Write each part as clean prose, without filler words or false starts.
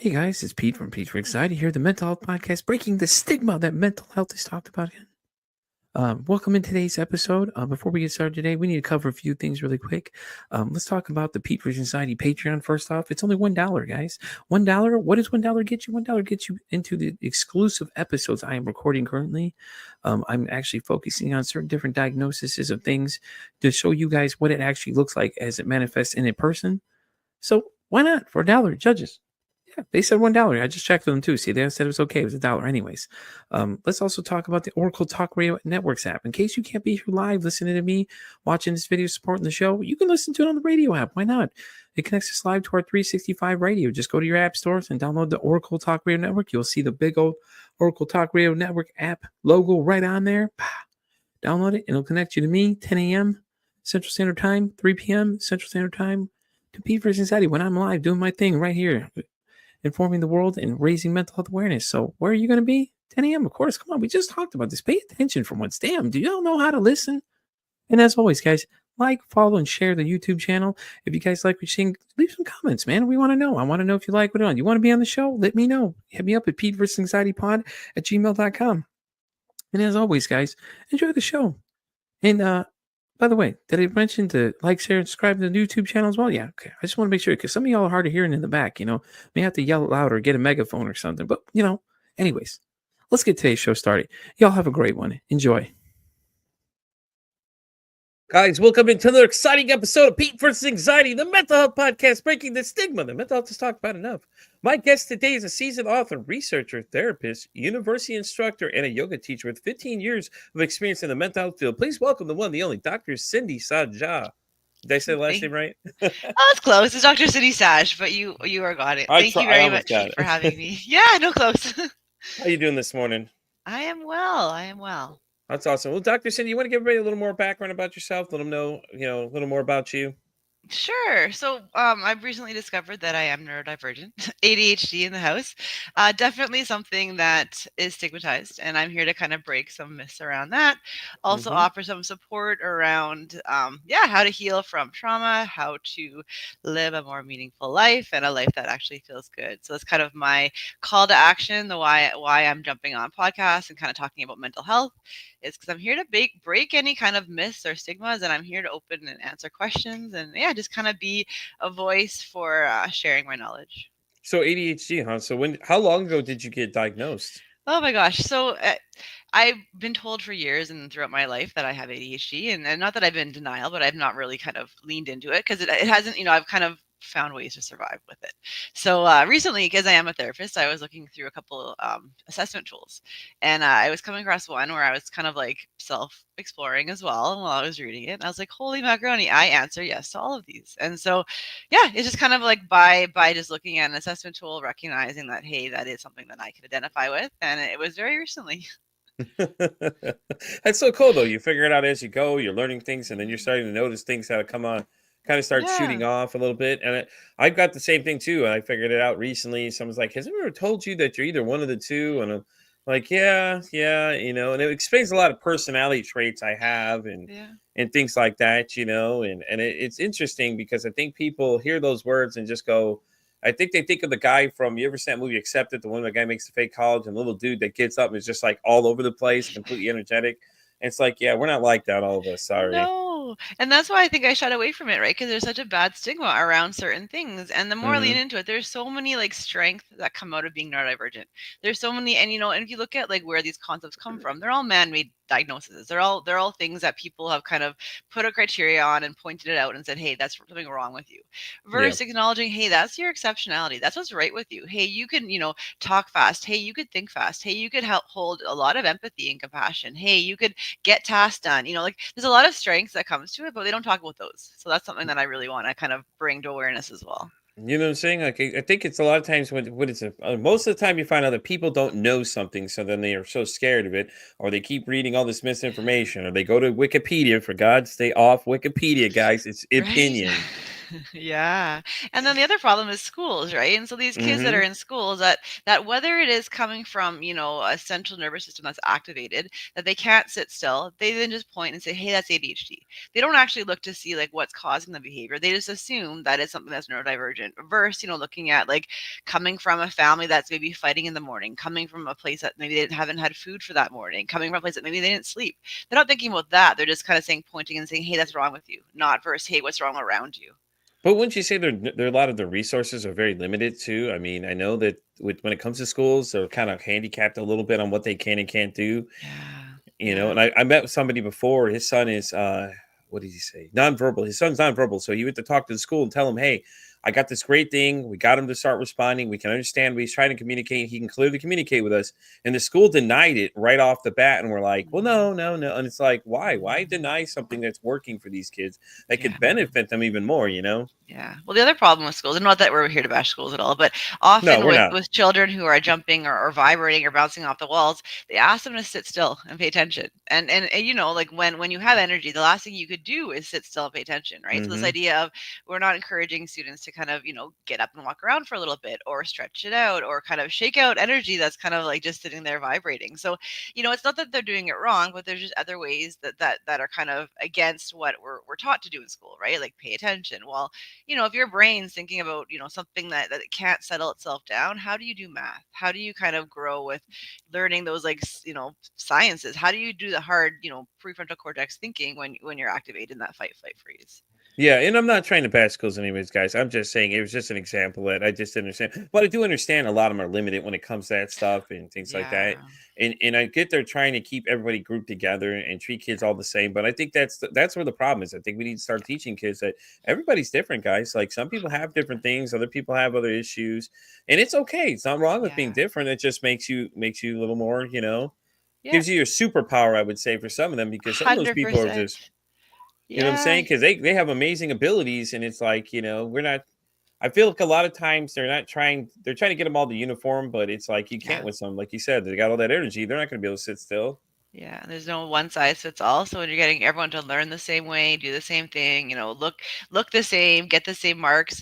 Hey guys, it's Pete from Pete for Anxiety here, the mental health podcast, breaking the stigma that mental health is talked about. Welcome in today's episode. Before we get started today, we need to cover a few things really quick. Let's talk about the Pete for Anxiety Patreon. First off, it's only $1, guys. $1. What does $1 get you? $1 gets you into the exclusive episodes I am recording currently. I'm actually focusing on certain different diagnoses of things to show you guys what it actually looks like as it manifests in a person. So why not for $1, judges? Yeah, they said $1. I just checked with them too. See, they said it was okay. It was $1 anyways. Let's also talk about the Oracle Talk Radio Networks app. In case you can't be here live listening to me, watching this video, supporting the show, you can listen to it on the radio app. Why not? It connects us live to our 365 radio. Just go to your app stores and download the Oracle Talk Radio Network. You'll see the big old Oracle Talk Radio Network app logo right on there. Download it and it'll connect you to me, 10 a.m. Central Standard Time, 3 p.m. Central Standard Time, to Pete versus Anxiety when I'm live doing my thing right here, informing the world and raising mental health awareness. So where are you going to be? 10 a.m. Of course. Come on. We just talked about this. Pay attention for once. Damn. Do y'all know how to listen? And as always, guys, like, follow, and share the YouTube channel. If you guys like what you're seeing, leave some comments, man. We want to know. I want to know if you like what on. You want to be on the show? Let me know. Hit me up at PeteVersusAnxietyPod@gmail.com. And as always, guys, enjoy the show. And by the way, did I mention to like, share, and subscribe to the YouTube channel as well? Yeah, okay. I just want to make sure because some of y'all are hard of hearing in the back, may have to yell loud or get a megaphone or something. But, anyways, let's get today's show started. Y'all have a great one. Enjoy. Guys, welcome into another exciting episode of Pete versus Anxiety, the mental health podcast, breaking the stigma that mental health is talked about enough. My guest today is a seasoned author, researcher, therapist, university instructor, and a yoga teacher with 15 years of experience in the mental health field. Please welcome the one, the only, Dr. Cindi Saj. Did I say the last name right? Oh, it's close. It's Dr. Cindi Saj, but you are got it. Thank you very much, Pete, for having me. Yeah, no, close. How you doing this morning? I am well. That's awesome. Well, Dr. Cindi, you want to give everybody a little more background about yourself? Let them know, a little more about you. Sure. So, I've recently discovered that I am neurodivergent, ADHD in the house. Definitely something that is stigmatized, and I'm here to kind of break some myths around that. Also, offer some support around, how to heal from trauma, how to live a more meaningful life, and a life that actually feels good. So that's kind of my call to action. The why I'm jumping on podcasts and kind of talking about mental health is because I'm here to break any kind of myths or stigmas, and I'm here to open and answer questions, and just kind of be a voice for sharing my knowledge. So ADHD, huh? So how long ago did you get diagnosed? Oh my gosh. So I've been told for years and throughout my life that I have ADHD, and not that I've been in denial, but I've not really kind of leaned into it because it hasn't, I've kind of found ways to survive with it. So recently, because I am a therapist, I was looking through a couple assessment tools, and I was coming across one where I was kind of like self-exploring as well. And while I was reading it, I was like, "Holy macaroni! I answer yes to all of these." And so, it's just kind of like by just looking at an assessment tool, recognizing that hey, that is something that I can identify with, and it was very recently. That's so cool, though. You figure it out as you go. You're learning things, and then you're starting to notice things how to come on. Kind of start shooting off a little bit. And I've got the same thing too. And I figured it out recently. Someone's like, has anyone ever told you that you're either one of the two? And I'm like, yeah, and it explains a lot of personality traits I have and things like that, and it's interesting because I think people hear those words and just go, I think they think of the guy from, you ever seen that movie Accepted, the one where the guy makes the fake college and the little dude that gets up and is just like all over the place, completely energetic. And it's like, yeah, we're not like that, all of us. Sorry. No. And that's why I think I shied away from it, right? Because there's such a bad stigma around certain things. And the more I lean into it, there's so many like strengths that come out of being neurodivergent. There's so many, and and if you look at like where these concepts come from, they're all man-made diagnoses. They're all things that people have kind of put a criteria on and pointed it out and said, hey, that's something wrong with you. Versus acknowledging, hey, that's your exceptionality. That's what's right with you. Hey, you can, talk fast. Hey, you could think fast. Hey, you could hold a lot of empathy and compassion. Hey, you could get tasks done. Like there's a lot of strengths that comes to it, but they don't talk about those. So that's something that I really want to kind of bring to awareness as well. You know what I'm saying? Like, I think it's a lot of times when it's most of the time you find out that people don't know something, so then they are so scared of it, or they keep reading all this misinformation, or they go to Wikipedia. For God, stay off Wikipedia, guys. It's opinion. Yeah. And then the other problem is schools, right? And so these kids that are Hmm. in schools that whether it is coming from, a central nervous system that's activated, that they can't sit still, they then just point and say, "Hey, that's ADHD." They don't actually look to see like what's causing the behavior. They just assume that it's something that's neurodivergent. Versus, looking at like coming from a family that's maybe fighting in the morning, coming from a place that maybe they haven't had food for that morning, coming from a place that maybe they didn't sleep. They're not thinking about that. They're just kind of saying, pointing and saying, "Hey, that's wrong with you," not versus, "Hey, what's wrong around you." But wouldn't you say there a lot of the resources are very limited too? I mean, I know that when it comes to schools, they're kind of handicapped a little bit on what they can and can't do. Yeah. And Yeah. I met with somebody before. His son is what did he say? Nonverbal. His son's nonverbal. So he went to talk to the school and tell him, hey, I got this great thing. We got him to start responding. We can understand what he's trying to communicate. He can clearly communicate with us. And the school denied it right off the bat. And we're like, well, Mm, no, no, no. And it's like, why? Why deny something that's working for these kids that yeah. could benefit them even more, you know? Yeah. Well, the other problem with schools, and not that we're here to bash schools at all, but No, often we're with not. children who are jumping or vibrating or bouncing off the walls, they ask them to sit still and pay attention. And like when you have energy, the last thing you could do is sit still and pay attention, right? So this Hmm. idea of we're not encouraging students to kind of get up and walk around for a little bit or stretch it out or kind of shake out energy that's kind of like just sitting there vibrating. So it's not that they're doing it wrong, but there's just other ways that are kind of against what we're taught to do in school, right? Like pay attention. Well, if your brain's thinking about, something that it can't settle itself down, how do you do math? How do you kind of grow with learning those like, sciences? How do you do the hard, prefrontal cortex thinking when you're activated in that fight, flight, freeze? Yeah, and I'm not trying to bash schools anyways, guys. I'm just saying it was just an example that I just didn't understand. But I do understand a lot of them are limited when it comes to that stuff and things like that. Yeah. And I get they're trying to keep everybody grouped together and treat kids all the same. But I think that's where the problem is. I think we need to start teaching kids that everybody's different, guys. Like some people have different things, other people have other issues, and it's okay. It's not wrong with being Yeah. different. It just makes you a little more, Yeah. gives you your superpower, I would say, for some of them, because some of those people are 100%. just you know what I'm Yeah. saying? Because they have amazing abilities, and it's like we're not. I feel like a lot of times they're trying to get them all the uniform, but it's like you can't Yeah. with some. Like you said, they got all that energy. They're not going to be able to sit still. Yeah, there's no one size fits all. So when you're getting everyone to learn the same way, do the same thing, look the same, get the same marks,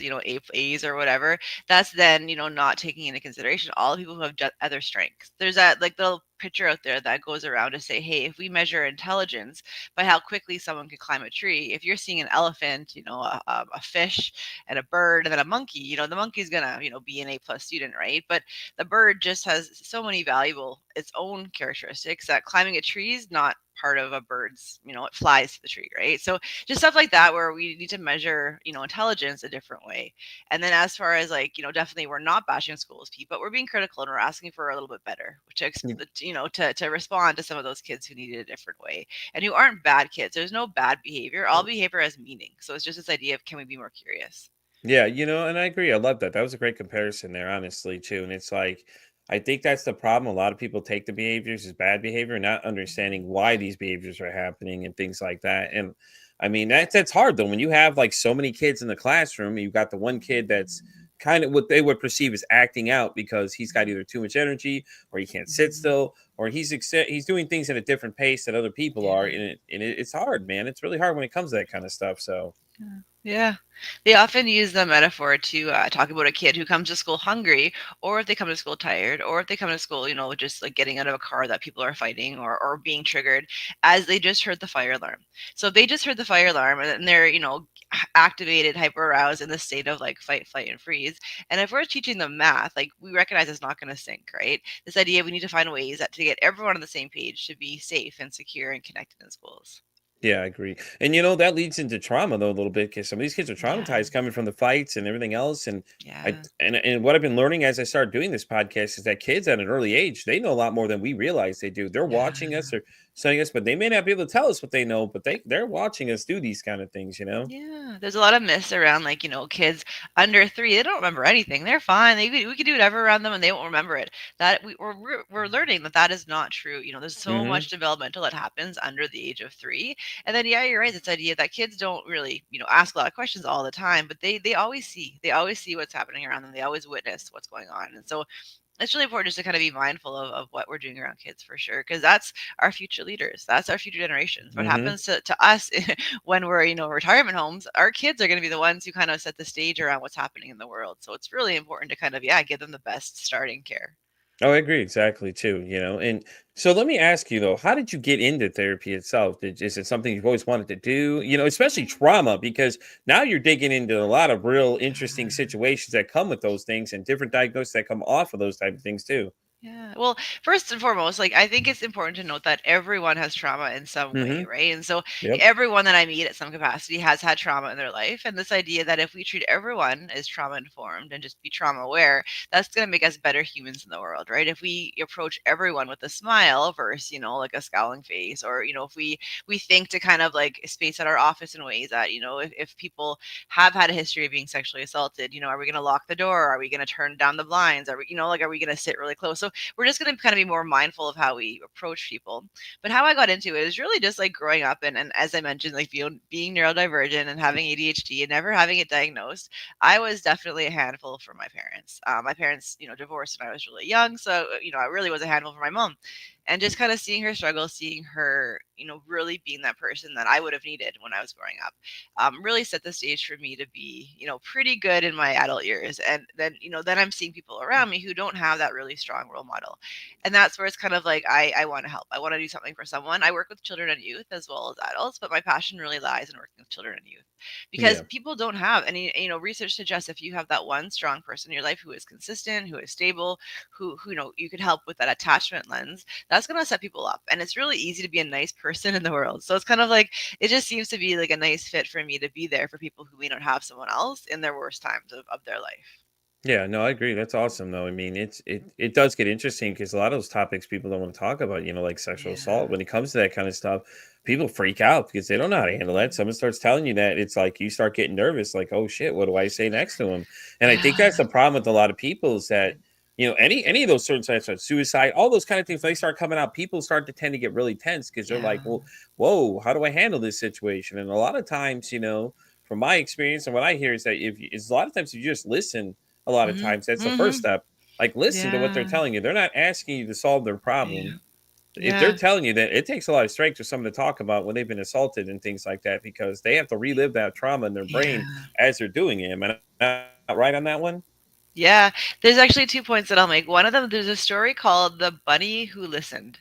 A's or whatever, that's then, not taking into consideration all the people who have other strengths. There's that like little picture out there that goes around to say, hey, if we measure intelligence by how quickly someone can climb a tree, if you're seeing an elephant, a fish and a bird and then a monkey, the monkey's gonna, be an A+ student, right? But the bird just has so many valuable its own characteristics that climbing a tree is not part of a bird's, it flies to the tree, right? So just stuff like that where we need to measure, intelligence a different way. And then as far as like, definitely we're not bashing schools, Pete, but we're being critical and we're asking for a little bit better, which Mm. to respond to some of those kids who need it a different way and who aren't bad kids. There's no bad behavior. All behavior has meaning. So it's just this idea of, can we be more curious? Yeah, and I agree. I love that. That was a great comparison there, honestly, too. And it's like, I think that's the problem. A lot of people take the behaviors as bad behavior, not understanding why these behaviors are happening and things like that. And I mean, that's hard though. When you have like so many kids in the classroom, you've got the one kid that's kind of what they would perceive as acting out because he's got either too much energy or he can't sit still or he's doing things at a different pace that other people are. Yeah. And it's hard, man. It's really hard when it comes to that kind of stuff. So, Yeah. Yeah. They often use the metaphor to talk about a kid who comes to school hungry, or if they come to school tired, or if they come to school, just like getting out of a car that people are fighting or being triggered as they just heard the fire alarm. So if they just heard the fire alarm and they're, activated, hyper aroused in the state of like fight, flight, and freeze. And if we're teaching them math, like we recognize it's not going to sink, right? This idea we need to find ways that to get everyone on the same page to be safe and secure and connected in schools. yeah, I agree. And that leads into trauma though a little bit because some of these kids are Yeah. traumatized coming from the fights and everything else. And I Yeah. and what I've been learning as I started doing this podcast is that kids at an early age, they know a lot more than we realize they do. They're Yeah. watching us or studying us, but they may not be able to tell us what they know, but they're watching us do these kind of things. Yeah, there's a lot of myths around like, kids under 3, they don't remember anything. They're fine. We could do whatever around them and they won't remember it. That we're learning that that is not true. There's so Hmm. much developmental that happens under the age of 3. And then yeah, you're right. This idea that kids don't really, ask a lot of questions all the time, but they always see. They always see what's happening around them. They always witness what's going on. And so it's really important just to kind of be mindful of what we're doing around kids for sure, because that's our future leaders, that's our future generations. What Hmm. happens to us when we're retirement homes, our kids are going to be the ones who kind of set the stage around what's happening in the world. So it's really important to kind of give them the best starting care. Oh, I agree exactly too. And so let me ask you though, how did you get into therapy itself? Is it something you've always wanted to do? Especially Mhm. trauma, because now you're digging into a lot of real interesting Yeah. situations that come with those things and different diagnoses that come off of those type of things too. Yeah. Well, first and foremost, like I think it's important to note that everyone has trauma in some way, Hmm. right? And so Yep. everyone that I meet at some capacity has had trauma in their life. And this idea that if we treat everyone as trauma informed and just be trauma aware, that's going to make us better humans in the world, right? If we approach everyone with a smile versus, like a scowling face, or, if we think to kind of like space out our office in ways that, if people have had a history of being sexually assaulted, are we going to lock the door? Are we going to turn down the blinds? Are we, like, are we going to sit really close? So we're just going to kind of be more mindful of how we approach people. But how I got into it is really just like growing up, and as I mentioned, like being neurodivergent and having ADHD and never having it diagnosed. I was definitely a handful for my parents. My parents, divorced when I was really young, so I really was a handful for my mom. And just kind of seeing her struggle, seeing her, really being that person that I would have needed when I was growing up, really set the stage for me to be, pretty good in my adult years. And then, then I'm seeing people around me who don't have that really strong role model. And that's where it's kind of like, I want to help. I want to do something for someone. I work with children and youth as well as adults, but my passion really lies in working with children and youth, because Yeah. people don't have any, research suggests if you have that one strong person in your life who is consistent, who is stable, who you could help with that attachment lens, that's going to set people up. And it's really easy to be a nice person in the world. So it's kind of like, it just seems to be like a nice fit for me to be there for people who may not have someone else in their worst times of their life. Yeah, no, I agree. That's awesome, though. I mean, it does get interesting because a lot of those topics people don't want to talk about. Like sexual assault. Yeah. When it comes to that kind of stuff, people freak out because they don't know how to handle that. Someone starts telling you that, it's like you start getting nervous. Like, oh shit, what do I say next to them? And I think Yeah. that's the problem with a lot of people is that any of those certain types of suicide, all those kind of things, when they start coming out, people start to tend to get really tense because they're like, Yeah. well, whoa, how do I handle this situation? And a lot of times, from my experience and what I hear is that is a lot of times if you just listen a lot of Mhm. times that's the first Mhm. step. Like, listen to what they're Yeah. telling you. They're not asking you to solve their Yeah. problem. If they're Yeah. telling you that, it takes a lot of strength for someone to talk about when they've been assaulted and things like that, because they have to relive that trauma in their brain Yeah. as they're doing it. Am I not right on that one? Yeah, there's actually 2 points that I'll make. One of them, there's a story called "The Bunny Who Listened,"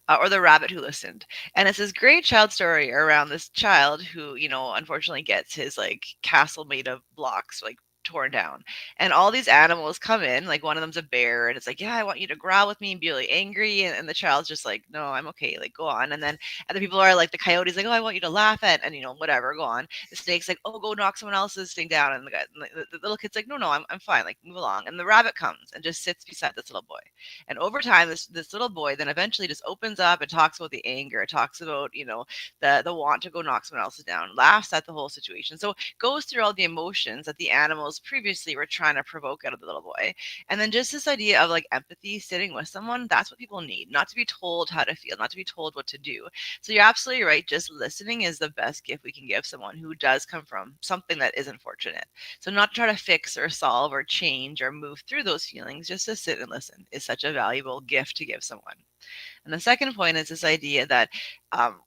or "The Rabbit Who Listened," and it's this great child story around this child who, unfortunately gets his, like, castle made of blocks, like, torn down, and all these animals come in, like, one of them's a bear, and it's like, "Yeah, I want you to growl with me and be really angry," and the child's just like, "No, I'm okay, like, go on," and then other people are like the coyote's like, "Oh, I want you to laugh at," and, whatever, go on. The snake's like, "Oh, go knock someone else's thing down," and the little kid's like, "No, no, I'm fine. Like, move along." And the rabbit comes and just sits beside this little boy. And over time, this little boy then eventually just opens up and talks about the anger, talks about the want to go knock someone else's down, laughs at the whole situation. So goes through all the emotions that the animals previously were trying to provoke out of the little boy. And then just this idea of like empathy, sitting with someone, that's what people need, not to be told how to feel, not to be told what to do. So you're absolutely right. Just listening is the best gift we can give someone who does come from something that isn't fortunate. So not to try to fix or solve or change or move through those feelings, just to sit and listen is such a valuable gift to give someone. And the second point is this idea that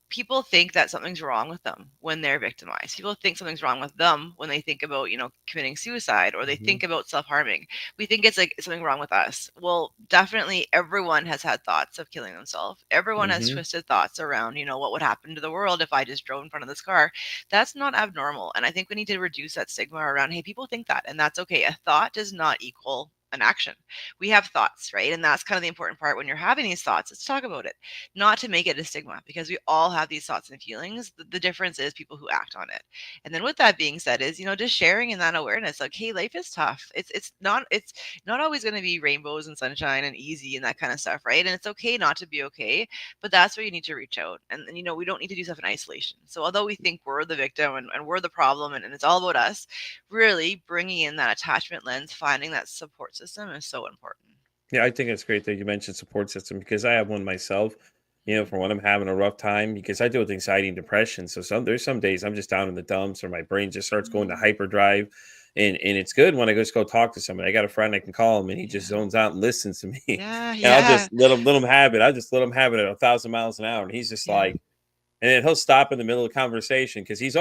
people think that something's wrong with them when they're victimized. People think something's wrong with them when they think about, committing suicide or they Hmm. think about self harming. We think it's like something wrong with us. Well, definitely everyone has had thoughts of killing themselves. Everyone has Hmm. twisted thoughts around, what would happen to the world if I just drove in front of this car. That's not abnormal. And I think we need to reduce that stigma around, hey, people think that, and that's okay. A thought does not equal an action. We have thoughts, right? And that's kind of the important part when you're having these thoughts. Let's talk about it, not to make it a stigma, because we all have these thoughts and feelings. The difference is people who act on it. And then with that being said, is just sharing in that awareness, like, hey, life is tough. It's not always going to be rainbows and sunshine and easy and that kind of stuff, right? And it's okay not to be okay, but that's where you need to reach out. And we don't need to do stuff in isolation. So although we think we're the victim and we're the problem and it's all about us, really bringing in that attachment lens, finding that support system is so important. Yeah, I think it's great that you mentioned support system because I have one myself. Mhm. For when I'm having a rough time, because I deal with anxiety and depression. So there's some days I'm just down in the dumps or my brain just starts going to Mhm. hyperdrive. And it's good when I just go talk to somebody. I got a friend I can call him, and he just Yeah. zones out and listens to me, Yeah. and I'll Yeah. just let him have it. I just let him have it at 1,000 miles an hour, and he's just Yeah. like, and then he'll stop in the middle of the conversation because he's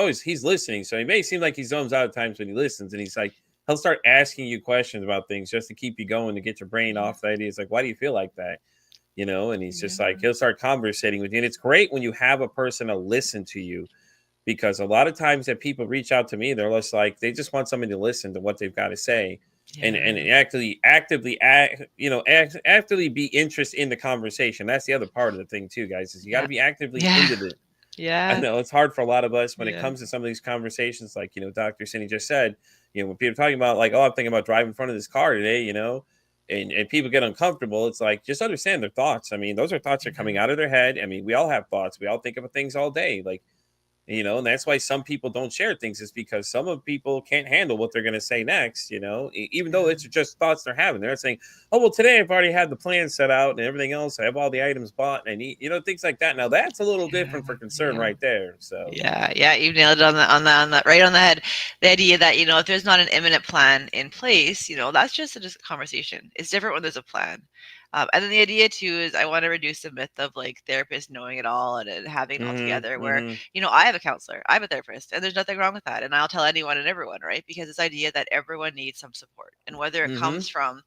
listening. So he may seem like he zones out at times when he listens, and he's like, he'll start asking you questions about things just to keep you going to get your brain Yeah. off the idea. It's like, why do you feel like that? And he's just like, Yeah. he'll start conversating with you. And it's great when you have a person to listen to you, because a lot of times that people reach out to me, they're just like, they just want somebody to listen to what they've got to say, and Yeah. actually actively be interested in the conversation. That's the other part of the thing too, guys, is you got Yeah. to be actively Yeah. into the. I Yeah. know it's hard for a lot of us when it Yeah. comes to some of these conversations, like, Dr. Cindy just said, when people are talking about, like, oh, I'm thinking about driving in front of this car today, and people get uncomfortable. It's like, just understand their thoughts. I mean, those are thoughts that are coming Yeah. out of their head. I mean, we all have thoughts. We all think about things all day. Like, and that's why some people don't share things, is because some of people can't handle what they're going to say next, even though it's just thoughts they're having. They're saying, oh, well, today I've already had the plan set out and everything else. I have all the items bought and I need, things like that. Now that's a little different for concern Yeah. right there. So, Yeah, yeah, you nailed it on the right on the head. The idea that, if there's not an imminent plan in place, that's just a conversation. It's different when there's a plan. And then the idea too is I want to reduce the myth of like therapists knowing it all and having it all together. Where, mm-hmm, I have a counselor, I have a therapist, and there's nothing wrong with that. And I'll tell anyone and everyone, right? Because this idea that everyone needs some support, and whether it mm-hmm, comes from,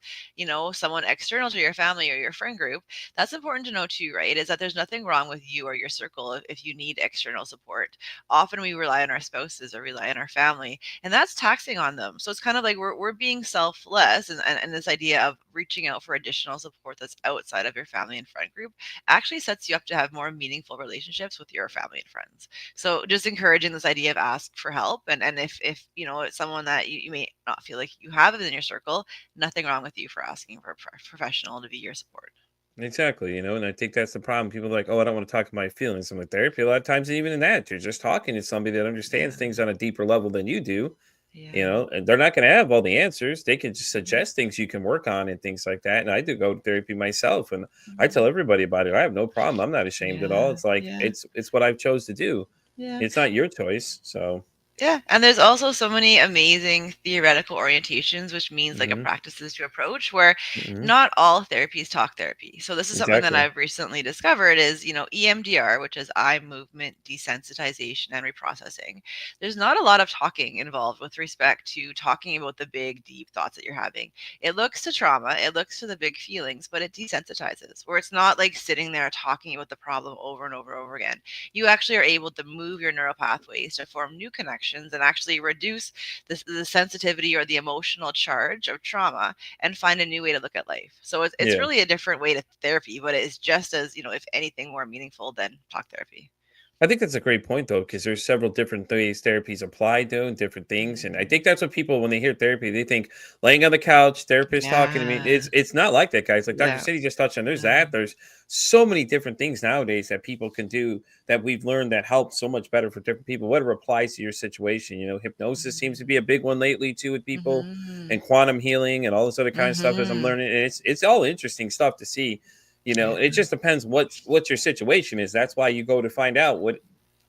someone external to your family or your friend group, that's important to know too, right? Is that there's nothing wrong with you or your circle if you need external support. Often we rely on our spouses or rely on our family, and that's taxing on them. So it's kind of like we're being selfless, and this idea of reaching out for additional support that's outside of your family and friend group actually sets you up to have more meaningful relationships with your family and friends. So just encouraging this idea of ask for help, and if it's someone that you may not feel like you have within your circle, nothing wrong with you for asking for a professional to be your support. exactly. And I think that's the problem. People are like, oh, I don't want to talk about my feelings. I'm like, therapy, a lot of times, even in that, you're just talking to somebody that understands Yeah. things on a deeper level than you do. Yeah. And they're not going to have all the answers. They can just Mhm. suggest things you can work on and things like that. And I do go to therapy myself, and I tell Mhm. everybody about it. I have no problem. I'm not ashamed at all. Yeah. It's like, Yeah. it's what I've chose to do. Yeah. It's not your choice. So, Yeah, and there's also so many amazing theoretical orientations, which means like a hmm, practices to approach where hmm, not all therapies talk therapy. So this is something that exactly. I've recently discovered is, EMDR, which is eye movement desensitization and reprocessing. There's not a lot of talking involved with respect to talking about the big, deep thoughts that you're having. It looks to trauma, it looks to the big feelings, but it desensitizes, where it's not like sitting there talking about the problem over and over and over again. You actually are able to move your neural pathways to form new connections and actually reduce the sensitivity or the emotional charge of trauma and find a new way to look at life. So it's Yeah. really a different way to therapy, but it is just as, if anything, more meaningful than talk therapy. I think that's a great point, though, because there's several different ways therapies apply to and different things. And I Mhm. think that's what people, when they hear therapy, they think laying on the couch, therapist talking to me. Yeah. It's not like that, guys. Like Dr. Yeah. City just touched on, there's No. that. There's so many different things nowadays that people can do that we've learned that help so much better for different people, whatever applies to your situation. Hypnosis seems to be a big one lately too with people, Mhm. and quantum healing and all this other kind of stuff as I'm Mhm. learning. And it's all interesting stuff to see. Yeah. It just depends what your situation is. That's why you go to find out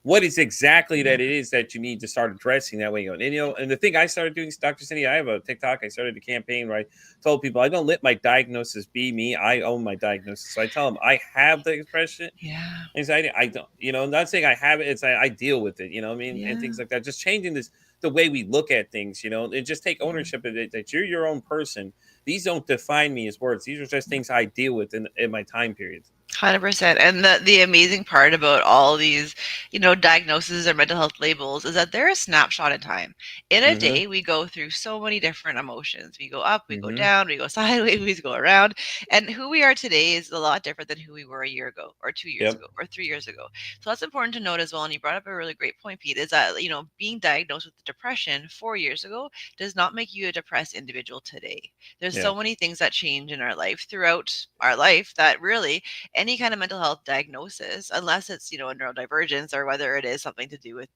what is exactly Yeah. that it is that you need to start addressing that way. And the thing I started doing, Dr. Cindy, I have a TikTok. I started a campaign where I told people I don't let my diagnosis be me. I own my diagnosis. So I tell them I have the expression Yeah. anxiety. I don't, I'm not saying I have it. It's I deal with it. What I mean, and Yeah. things like that. Just changing the way we look at things. And just take Yeah. ownership of it. That you're your own person. These don't define me as words. These are just things I deal with in my time periods. 100%. And the amazing part about all these, diagnoses or mental health labels is that they're a snapshot in time. In a Mm-hmm. day, we go through so many different emotions. We go up, we go Mm-hmm. down, we go sideways, we go around. And who we are today is a lot different than who we were a year ago, or 2 years Yep. ago, or 3 years ago. So that's important to note as well. And you brought up a really great point, Pete, is that, being diagnosed with depression 4 years ago does not make you a depressed individual today. There's Yeah. so many things that change in our life throughout our life that really any kind of mental health diagnosis, unless it's, a neurodivergence, or whether it is something to do with,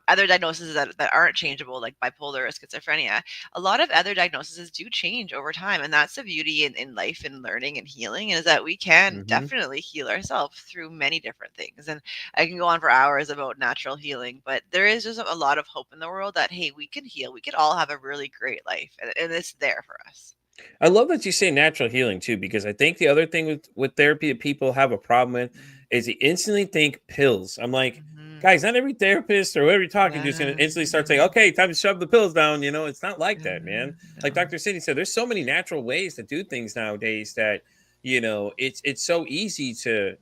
other diagnoses that aren't changeable, like bipolar or schizophrenia. A lot of other diagnoses do change over time. And that's the beauty in life and learning and healing, is that we can Mm-hmm. definitely heal ourselves through many different things. And I can go on for hours about natural healing, but there is just a lot of hope in the world that, hey, we can heal. We could all have a really great life, and it's there for us. I love that you say natural healing too, because I think the other thing with therapy that people have a problem with is they instantly think pills. I'm like, Mm-hmm. guys, not every therapist or whoever you're talking to is going Yeah. to instantly start saying, okay, time to shove the pills down. It's not like that, Yeah. man. Like No. Dr. City said, there's so many natural ways to do things nowadays that it's so easy to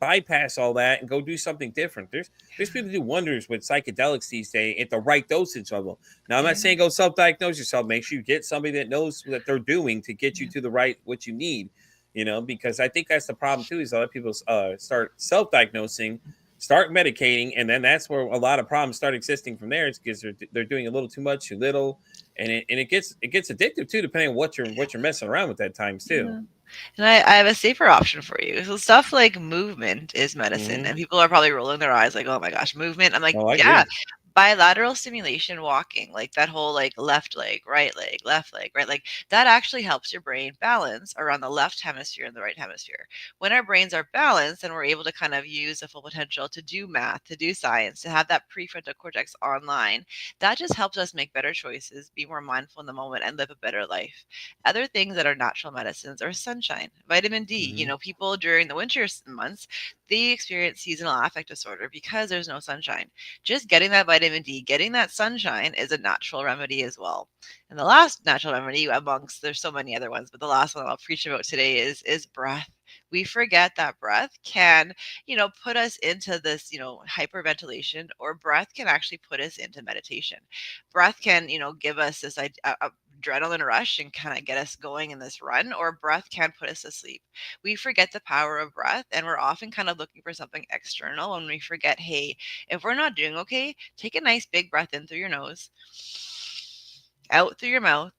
bypass all that and go do something different. There's people who do wonders with psychedelics these days at the right dosage level. Now, I'm Yeah. not saying go self-diagnose yourself. Make sure you get somebody that knows what they're doing to get you Yeah. to the right what you need. Because I think that's the problem too. Is a lot of people start self-diagnosing, start medicating, and then that's where a lot of problems start existing from there. It's because they're doing a little too much, too little, and it gets addictive too, depending on what you're messing around with at times too. Yeah. And I have a safer option for you. So stuff like movement is medicine. Hmm. And people are probably rolling their eyes like, oh my gosh, movement. I'm like, Oh, I yeah, agree. bilateral stimulation walking, like that whole like left leg, right leg, left leg, right leg, that actually helps your brain balance around the left hemisphere and the right hemisphere. When our brains are balanced, and we're able to kind of use the full potential to do math, to do science, to have that prefrontal cortex online, that just helps us make better choices, be more mindful in the moment, and live a better life. Other things that are natural medicines are sunshine, vitamin D. Hmm. People during the winter months, they experience seasonal affect disorder because there's no sunshine. Just getting that vitamin D, getting that sunshine is a natural remedy as well. And the last natural remedy, amongst there's so many other ones, but the last one I'll preach about today is breath. We forget that breath can, put us into this, hyperventilation, or breath can actually put us into meditation. Breath can, give us this adrenaline rush and kind of get us going in this run, or breath can put us to sleep. We forget the power of breath, and we're often kind of looking for something external when we forget, hey, if we're not doing okay, take a nice big breath in through your nose, out through your mouth.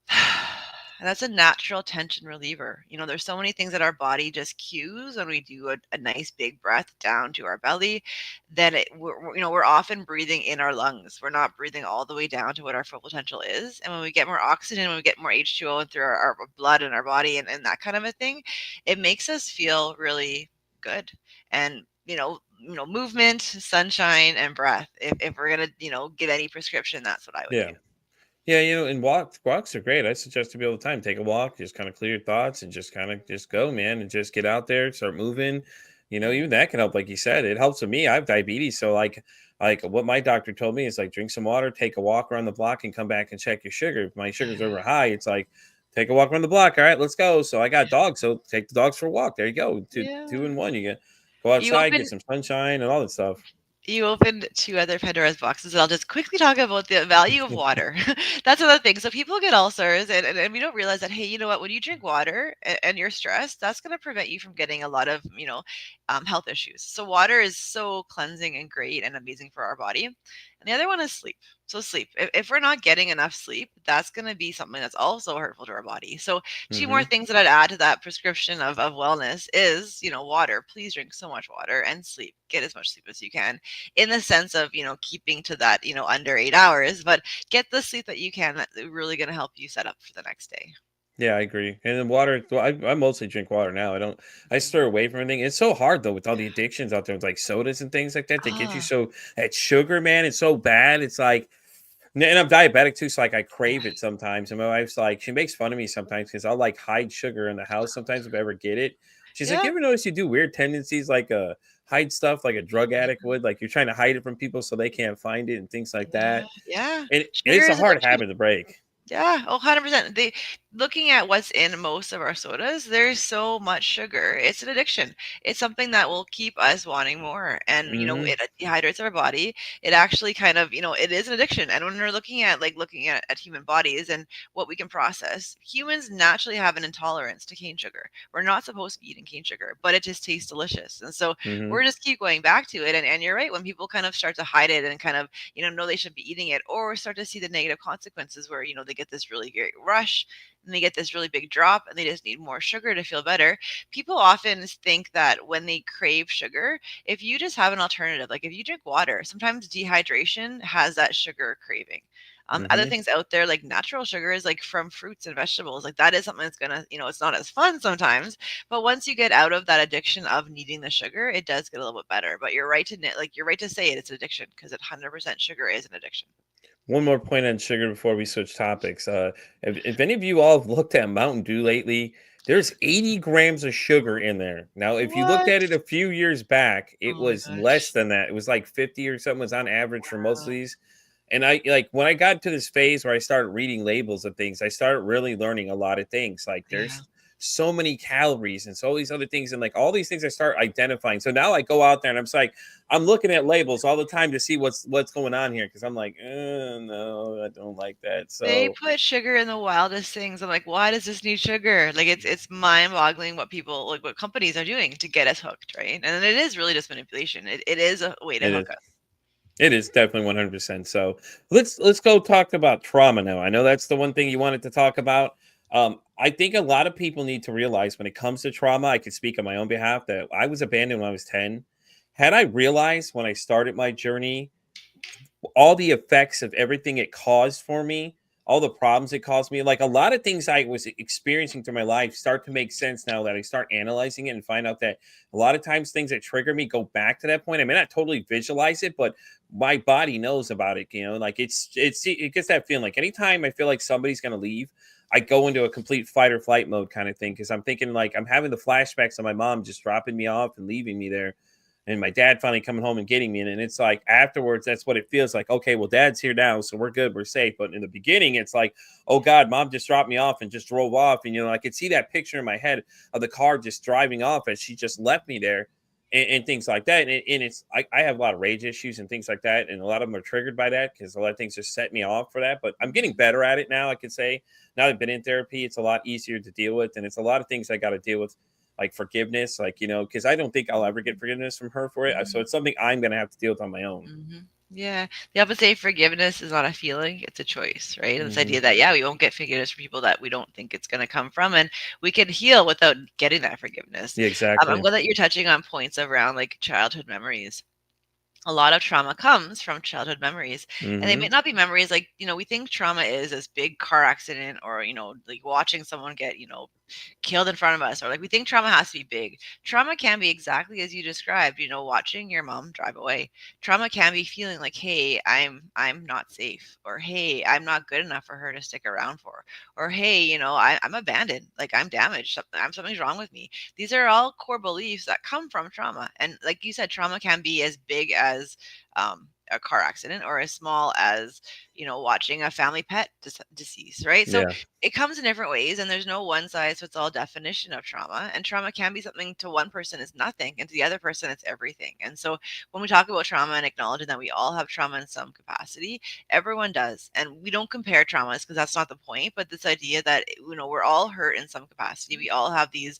And that's a natural tension reliever. There's so many things that our body just cues when we do a nice big breath down to our belly. Then we're often breathing in our lungs. We're not breathing all the way down to what our full potential is. And when we get more oxygen, when we get more H2O through our blood and our body, and that kind of a thing, it makes us feel really good. And movement, sunshine, and breath. If we're gonna, give any prescription, that's what I would Yeah. do. Yeah, and walks are great. I suggest to be all the time. Take a walk, just kind of clear your thoughts and just kind of just go, man, and just get out there, start moving. Even Mhm. that can help, like you said. It helps with me. I have diabetes, so like what my doctor told me is like drink some water, take a walk around the block, and come back and check your sugar. If my sugar's over high, it's like take a walk around the block. All right, let's go. So I got dogs, so take the dogs for a walk. There you go. Two Yeah. in one. You get go You outside, get open some sunshine and all that stuff. you opened two other Pandora's boxes, and I'll just quickly talk about the value of water. That's another thing. So people get ulcers, and we don't realize that, hey, you know what? When you drink water and you're stressed, that's going to prevent you from getting a lot of, health issues. So water is so cleansing and great and amazing for our body. And the other one is sleep. So sleep. If we're not getting enough sleep, that's going to be something that's also hurtful to our body. So two more Hmm. things that I'd add to that prescription of wellness is, water. Please drink so much water, and sleep. Get as much sleep as you can, in the sense of, keeping to that, under 8 hours, but get the sleep that you can. That's really going to help you set up for the next day. Yeah, I agree. And then water, well, I mostly drink water now. I stir away from everything. It's so hard though with all the addictions out there, with like sodas and things like that. They get you Ah, so that sugar, man. It's so bad. It's like, and I'm diabetic too, so like I crave it sometimes. And my wife's like, she makes fun of me sometimes because I'll like hide sugar in the house sometimes if I ever get it. She's like, yeah, you ever notice you do weird tendencies like hide stuff like a drug addict would, like you're trying to hide it from people so they can't find it and things like yeah, that. yeah. And Sugar it's a is hard addictive. habit to break. Yeah, oh, 100%. Looking at what's in most of our sodas, there's so much sugar. It's an addiction. It's something that will keep us wanting more. And, Hmm. it dehydrates our body. It actually kind of, it is an addiction. And when we're looking at human bodies and what we can process, humans naturally have an intolerance to cane sugar. We're not supposed to be eating cane sugar, but it just tastes delicious. And so Hmm. we're just keep going back to it. And you're right, when people kind of start to hide it and kind of, know they should be eating it, or start to see the negative consequences where, they get this really great rush, and they get this really big drop and they just need more sugar to feel better. People often think that when they crave sugar, if you just have an alternative, like if you drink water, sometimes dehydration has that sugar craving. Other Hmm. things out there like natural sugars, like from fruits and vegetables, like that is something that's gonna, it's not as fun sometimes, but once you get out of that addiction of needing the sugar, it does get a little bit better. But you're right to you're right to say it's an addiction because 100% sugar is an addiction. One more point on sugar before we switch topics. If any of you all have looked at Mountain Dew lately, there's 80 grams of sugar in there. Now, if you looked What? at it a few years back, it Oh my was less gosh. than that. It was like 50 or something was on average for most of Wow. these. And I like when I got to this phase where I started reading labels of things, I started really learning a lot of things. Like Yeah. there's so many calories and so all these other things, and like all these things I start identifying. So now I go out there and I'm just like, I'm looking at labels all the time to see what's going on here because I'm like, no, I don't like that. They So put sugar in the wildest things. I'm like, why does this need sugar? Like it's mind-boggling what people like what companies are doing to get us hooked, right? And it is really just manipulation. It is a way to it hook is. us. It is definitely 100%. So let's go talk about trauma now. I know that's the one thing you wanted to talk about. I think a lot of people need to realize when it comes to trauma, I can speak on my own behalf that I was abandoned when I was 10. Had I realized when I started my journey all the effects of everything it caused for me, all the problems it caused me. Like a lot of things I was experiencing through my life start to make sense now that I start analyzing it and find out that a lot of times things that trigger me go back to that point. I may not totally visualize it, but my body knows about it. Like it gets that feeling. Like anytime I feel like somebody's gonna leave, I go into a complete fight or flight mode kind of thing because I'm thinking like I'm having the flashbacks of my mom just dropping me off and leaving me there and my dad finally coming home and getting me. And it's like afterwards, that's what it feels like. Okay, well, dad's here now, so we're good, we're safe. But in the beginning, it's like, oh God, mom just dropped me off and just drove off. And I could see that picture in my head of the car just driving off as she just left me there. And things like that. And it's I have a lot of rage issues and things like that. And a lot of them are triggered by that because a lot of things just set me off for that. But I'm getting better at it now, I could say. Now that I've been in therapy, it's a lot easier to deal with. And it's a lot of things I got to deal with like forgiveness, like, because I don't think I'll ever get forgiveness from her for it. So Mhm. it's something I'm going to have to deal with on my own. Yeah. The opposite of forgiveness is not a feeling, it's a choice, right? And this Hmm. idea that, yeah, we won't get forgiveness from people that we don't think it's going to come from. And we can heal without getting that forgiveness. Yeah, I'm exactly. glad that you're touching on points around like childhood memories. A lot of trauma comes from childhood memories, and they may Hmm. not be memories like, we think trauma is this big car accident or, like watching someone get, killed in front of us, or like we think trauma has to be big. Trauma can be exactly as you described, watching your mom drive away. Trauma can be feeling like, hey, I'm not safe, or hey, I'm not good enough for her to stick around for, or hey, I'm abandoned, like I'm damaged, something's wrong with me. These are all core beliefs that come from trauma. And like you said, trauma can be as big as a car accident or as small as, watching a family pet deceased, right? So Yeah. it comes in different ways, and there's no one size fits all definition of trauma. And trauma can be something to one person is nothing, and to the other person it's everything. And so when we talk about trauma and acknowledging that we all have trauma in some capacity, everyone does. And we don't compare traumas because that's not the point. But this idea that, we're all hurt in some capacity, we all have these,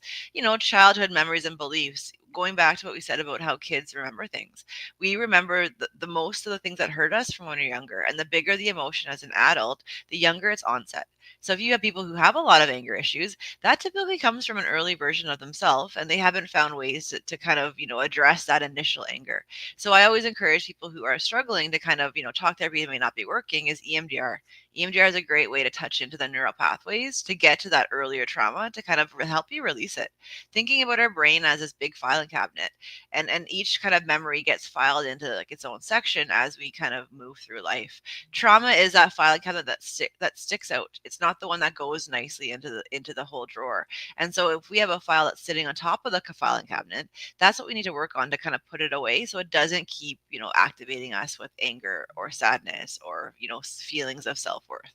childhood memories and beliefs. Going back to what we said about how kids remember things, we remember the most of the things that hurt us from when we're younger. And the bigger the emotion as an adult, the younger its onset. So if you have people who have a lot of anger issues, that typically comes from an early version of themselves, and they haven't found ways to kind of, address that initial anger. So I always encourage people who are struggling to kind of, talk therapy may not be working is EMDR. EMDR is a great way to touch into the neural pathways to get to that earlier trauma to kind of help you release it. Thinking about our brain as this big filing cabinet, and each kind of memory gets filed into like its own section as we kind of move through life. Trauma is that filing cabinet that sticks out. It's not the one that goes nicely into the whole drawer. And so if we have a file that's sitting on top of the filing cabinet, that's what we need to work on to kind of put it away so it doesn't keep, activating us with anger or sadness or, feelings of self-worth.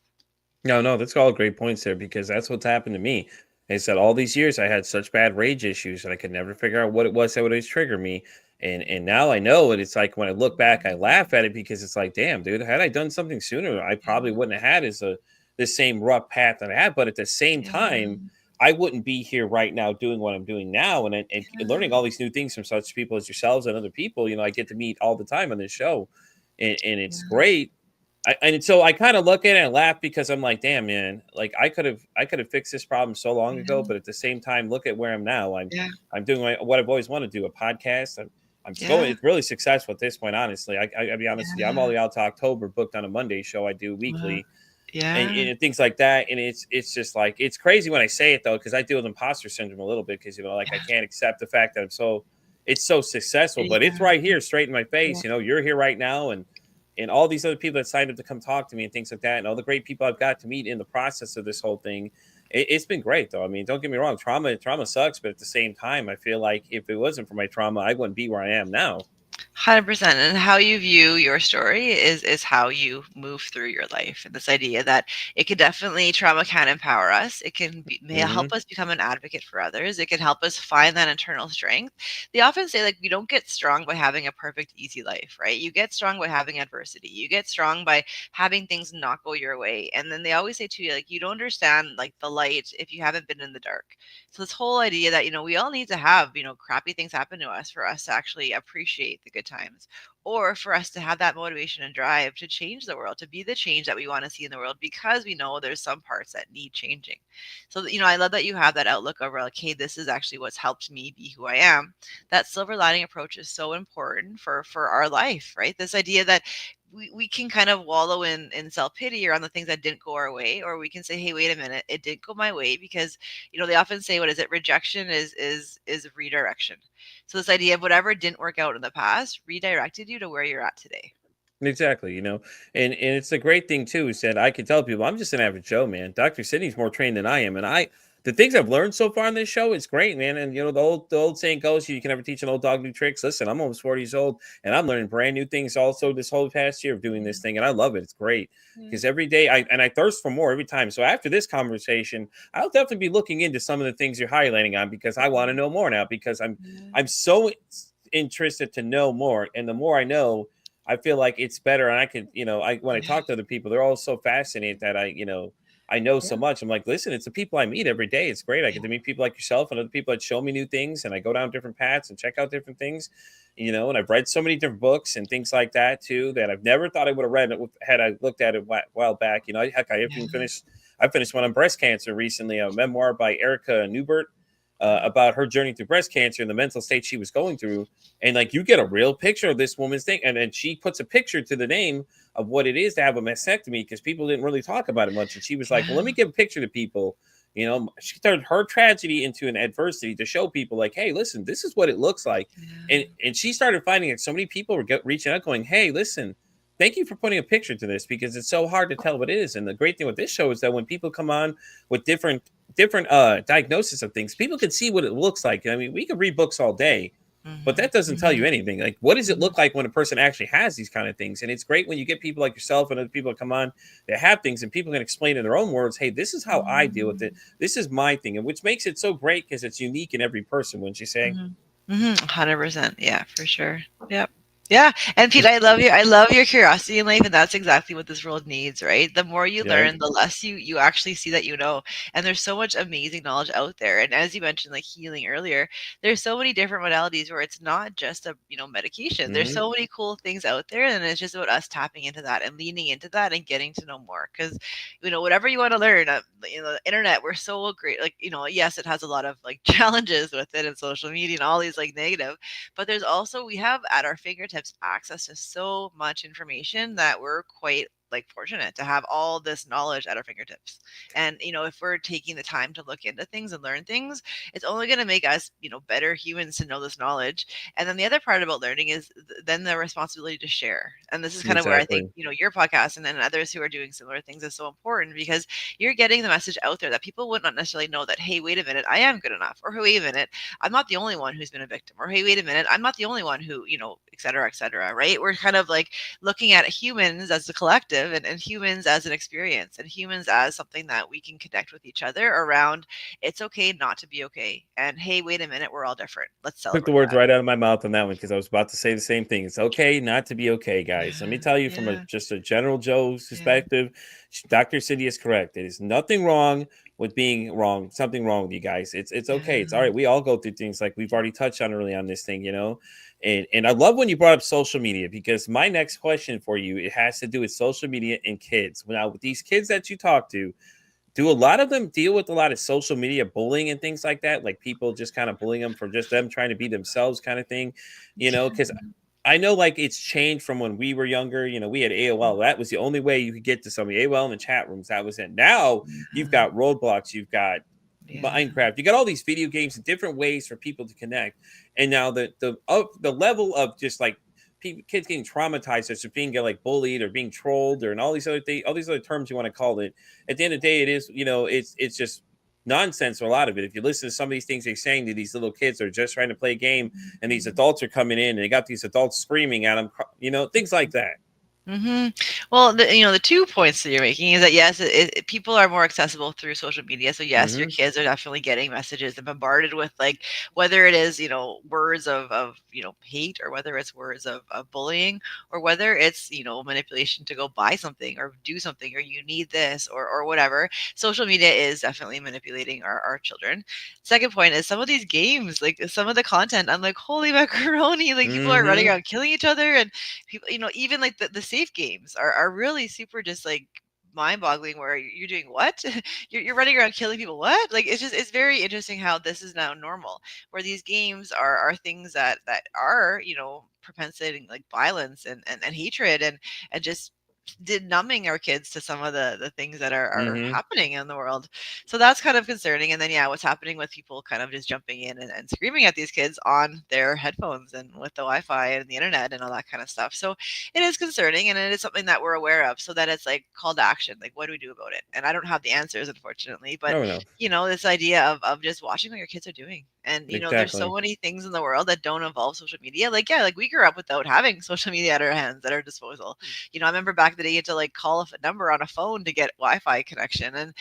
No, no, that's all great points there because that's what's happened to me. Is that all these years I had such bad rage issues and I could never figure out what it was that would always trigger me. And now I know it. It's like when I look back, I laugh at it because it's like, damn, dude, had I done something sooner, I probably Yeah. wouldn't have had the same rough path that I had. But at the same time, Yeah. I wouldn't be here right now doing what I'm doing now and learning all these new things from such people as yourselves and other people. I get to meet all the time on this show, and it's Yeah. great. And so I kind of look at it and laugh because I'm like, damn, man, like I could have fixed this problem so long ago, Yeah. but at the same time, look at where I'm now. Yeah. I'm doing what I've always wanted to do, a podcast. I'm going. Yeah. It's really successful at this point, honestly. I'll be honest with you. I'm all Yeah. the way out to October, booked on a Monday show I do Wow. weekly, Yeah. and things like that. And it's just like it's crazy when I say it though, because I deal with imposter syndrome a little bit because like I can't accept the fact that it's so successful, but Yeah. it's right here, straight in my Yeah. face. You're here right now, and all these other people that signed up to come talk to me and things like that, and all the great people I've got to meet in the process of this whole thing. It's been great though. I mean, don't get me wrong, trauma sucks, but at the same time, I feel like if it wasn't for my trauma, I wouldn't be where I am now. 100%. And how you view your story is how you move through your life. And this idea that it could definitely trauma can empower us. It can may Hmm. help us become an advocate for others. It can help us find that internal strength. They often say like we don't get strong by having a perfect easy life, right? You get strong by having adversity. You get strong by having things not go your way. And then they always say too, like you don't understand like the light if you haven't been in the dark. So this whole idea that we all need to have crappy things happen to us for us to actually appreciate the good times, or for us to have that motivation and drive to change the world, to be the change that we want to see in the world, because we know there's some parts that need changing. So I love that you have that outlook over like, hey, this is actually what's helped me be who I am. That silver lining approach is so important for our life, right? This idea that we can kind of wallow in self-pity or on the things that didn't go our way, or we can say, hey, wait a minute, it did go my way, because they often say, what is it, rejection is redirection. So this idea of whatever didn't work out in the past redirected you to where you're at today. Exactly, and it's a great thing too. Is that I can tell people I'm just an average Joe, man. Dr. Cindy's more trained than I am, and the things I've learned so far on this show is great, man. And the old saying goes, you can never teach an old dog new tricks. Listen, I'm almost 40 years old, and I'm learning brand new things also this whole past year of doing this thing, and I love it. It's great Yeah. because every day I thirst for more every time. So after this conversation, I'll definitely be looking into some of the things you're highlighting on because I want to know more now because Yeah. I'm so interested to know more, and the more I know, I feel like it's better. And I can, when I Yeah. talk to other people, they're all so fascinated that I know so Yeah. much. I'm like, listen, it's the people I meet every day. It's great. I Yeah. get to meet people like yourself and other people that show me new things, and I go down different paths and check out different things, and I've read so many different books and things like that too that I've never thought I would have read it had I looked at it a while back. Heck, I finished one on breast cancer recently, a memoir by Erica Newbert about her journey through breast cancer and the mental state she was going through. And like you get a real picture of this woman's thing, and then she puts a picture to the name of what it is to have a mastectomy because people didn't really talk about it much. And she was like, well, let me give a picture to people. She turned her tragedy into an adversity to show people like, hey, listen, this is what it looks like. And she started finding that so many people were reaching out going, hey, listen, thank you for putting a picture to this because it's so hard to tell what it is. And the great thing with this show is that when people come on with different diagnosis of things, people can see what it looks like. I mean, we could read books all day, but Mhm. that doesn't tell you Mhm. anything. Like, what does it Mhm. look like when a person actually has these kind of things? And it's great when you get people like yourself and other people that come on that have things, and people can explain in their own words, hey, this is how I deal with it. Mhm. This is my thing, and which makes it so great because it's unique in every person, wouldn't you say? Mhm. Mhm. 100%. Yeah, for sure. Yep. Yeah. And Pete, I love you. I love your curiosity in life, and that's exactly what this world needs, right? The more you Yeah. learn, the less you actually see that you know. And there's so much amazing knowledge out there. And as you mentioned, like healing earlier, there's so many different modalities where it's not just a medication. There's Hmm. so many cool things out there, and it's just about us tapping into that and leaning into that and getting to know more. Because whatever you want to learn, the internet, we're so great. Like yes, it has a lot of like challenges with it and social media and all these like negative, but there's also, we have at our fingertips access to so much information that we're quite like fortunate to have all this knowledge at our fingertips. And if we're taking the time to look into things and learn things, it's only going to make us better humans to know this knowledge. And then the other part about learning is then the responsibility to share. And this is kind of where I think Exactly. your podcast and then others who are doing similar things is so important, because you're getting the message out there that people would not necessarily know that, hey, wait a minute, I am good enough, or hey, wait a minute, I'm not the only one who's been a victim, or hey, wait a minute, I'm not the only one who, et cetera, right? We're kind of like looking at humans as a collective, and humans as an experience, and humans as something that we can connect with each other around. It's okay not to be okay. And hey, wait a minute, we're all different. Let's Took the celebrate words that. right out of my mouth on that one because I was about to say the same thing. It's okay not to be okay, guys. Let me Yeah. tell you from Yeah. just a general Joe's Yeah. perspective, Dr. City is correct. There is nothing wrong with being wrong, something wrong with you guys. It's okay. It's all Yeah. right. We all go through things like we've already touched on early on this thing, you know. And I love when you brought up social media, because my next question for you, it has to do with social media and kids. Now, with these kids that you talk to, do a lot of them deal with a lot of social media bullying and things like that? Like people just kind of bullying them for just them trying to be themselves kind of thing, you know? Because I know like it's changed from when we were younger. You know, we had AOL. That was the only way you could get to somebody. AOL in the chat rooms. That was it. Now you've got Roblox, you've got Yeah. Minecraft, you got all these video games and different ways for people to connect. And now the level of just like kids getting traumatized or being like bullied or being trolled or and all these other things, all these other terms you want to call it. At the end of the day, it is, you know, it's just nonsense for a lot of it. If you listen to some of these things they're saying to these little kids that are just trying to play a game, and these adults are coming in and they got these adults screaming at them, you know, things like that. hmm Well, the 2 points that you're making is that yes, people are more accessible through social media. So yes, your Hmm. kids are definitely getting messages and bombarded with like whether it is words of hate, or whether it's words of bullying, or whether it's manipulation to go buy something or do something, or you need this or whatever. Social media is definitely manipulating our children. Second point is some of these games, like some of the content, I'm like, holy macaroni! Like people are running Hmm. around killing each other, and people, even like the safe games are really super just like mind-boggling, where you're doing what? You're running around killing people, what? Like it's very interesting how this is now normal, where these games are things that are propensity like violence and hatred, and just did numbing our kids to some of the things that are Hmm. happening in the world. So that's kind of concerning. And then yeah, what's happening with people kind of just jumping in and screaming at these kids on their headphones and with the Wi-Fi and the internet and all that kind of stuff. So it is concerning, and it is something that we're aware of, so that it's like call to action, like what do we do about it? And I don't have the answers, unfortunately, but Oh no. this idea of just watching what your kids are doing. And there's so Exactly. many things in the world that don't involve social media. Like yeah, like we grew up without having social media at our hands, at our disposal. I remember back in the day you had to like call a number on a phone to get Wi-Fi connection. And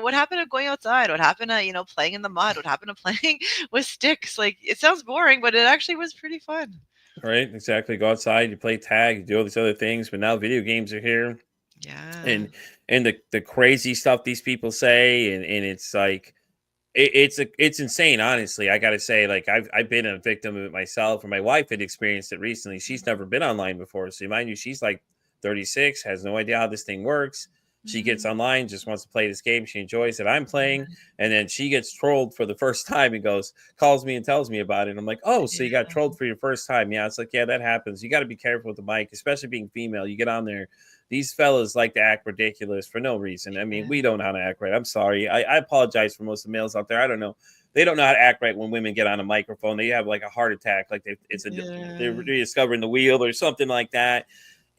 what happened to going outside? What happened to playing in the mud? What happened to playing with sticks? Like it sounds boring, but it actually was pretty fun. Right. Exactly. Go outside, you play tag, you do all these other things, but now video games are here. Yeah. And the crazy stuff these people say, and it's like it's insane, honestly. I gotta say, like I've been a victim of it myself, and my wife had experienced it recently. She's never been online before, so mind you, she's like 36, has no idea how this thing works. She gets Mhm. online, just wants to play this game. She enjoys it. I'm playing, and then she gets trolled for the first time and calls me and tells me about it. And I'm like, oh, so you got Yeah. trolled for your first time? Yeah, it's like, yeah, that happens. You got to be careful with the mic, especially being female. You get on there, these fellas like to act ridiculous for no reason. I mean, we Yeah. don't know how to act right. I'm sorry. I apologize for most of the males out there. I don't know. They don't know how to act right when women get on a microphone. They have like a heart attack, like they're Yeah. rediscovering the wheel or something like that.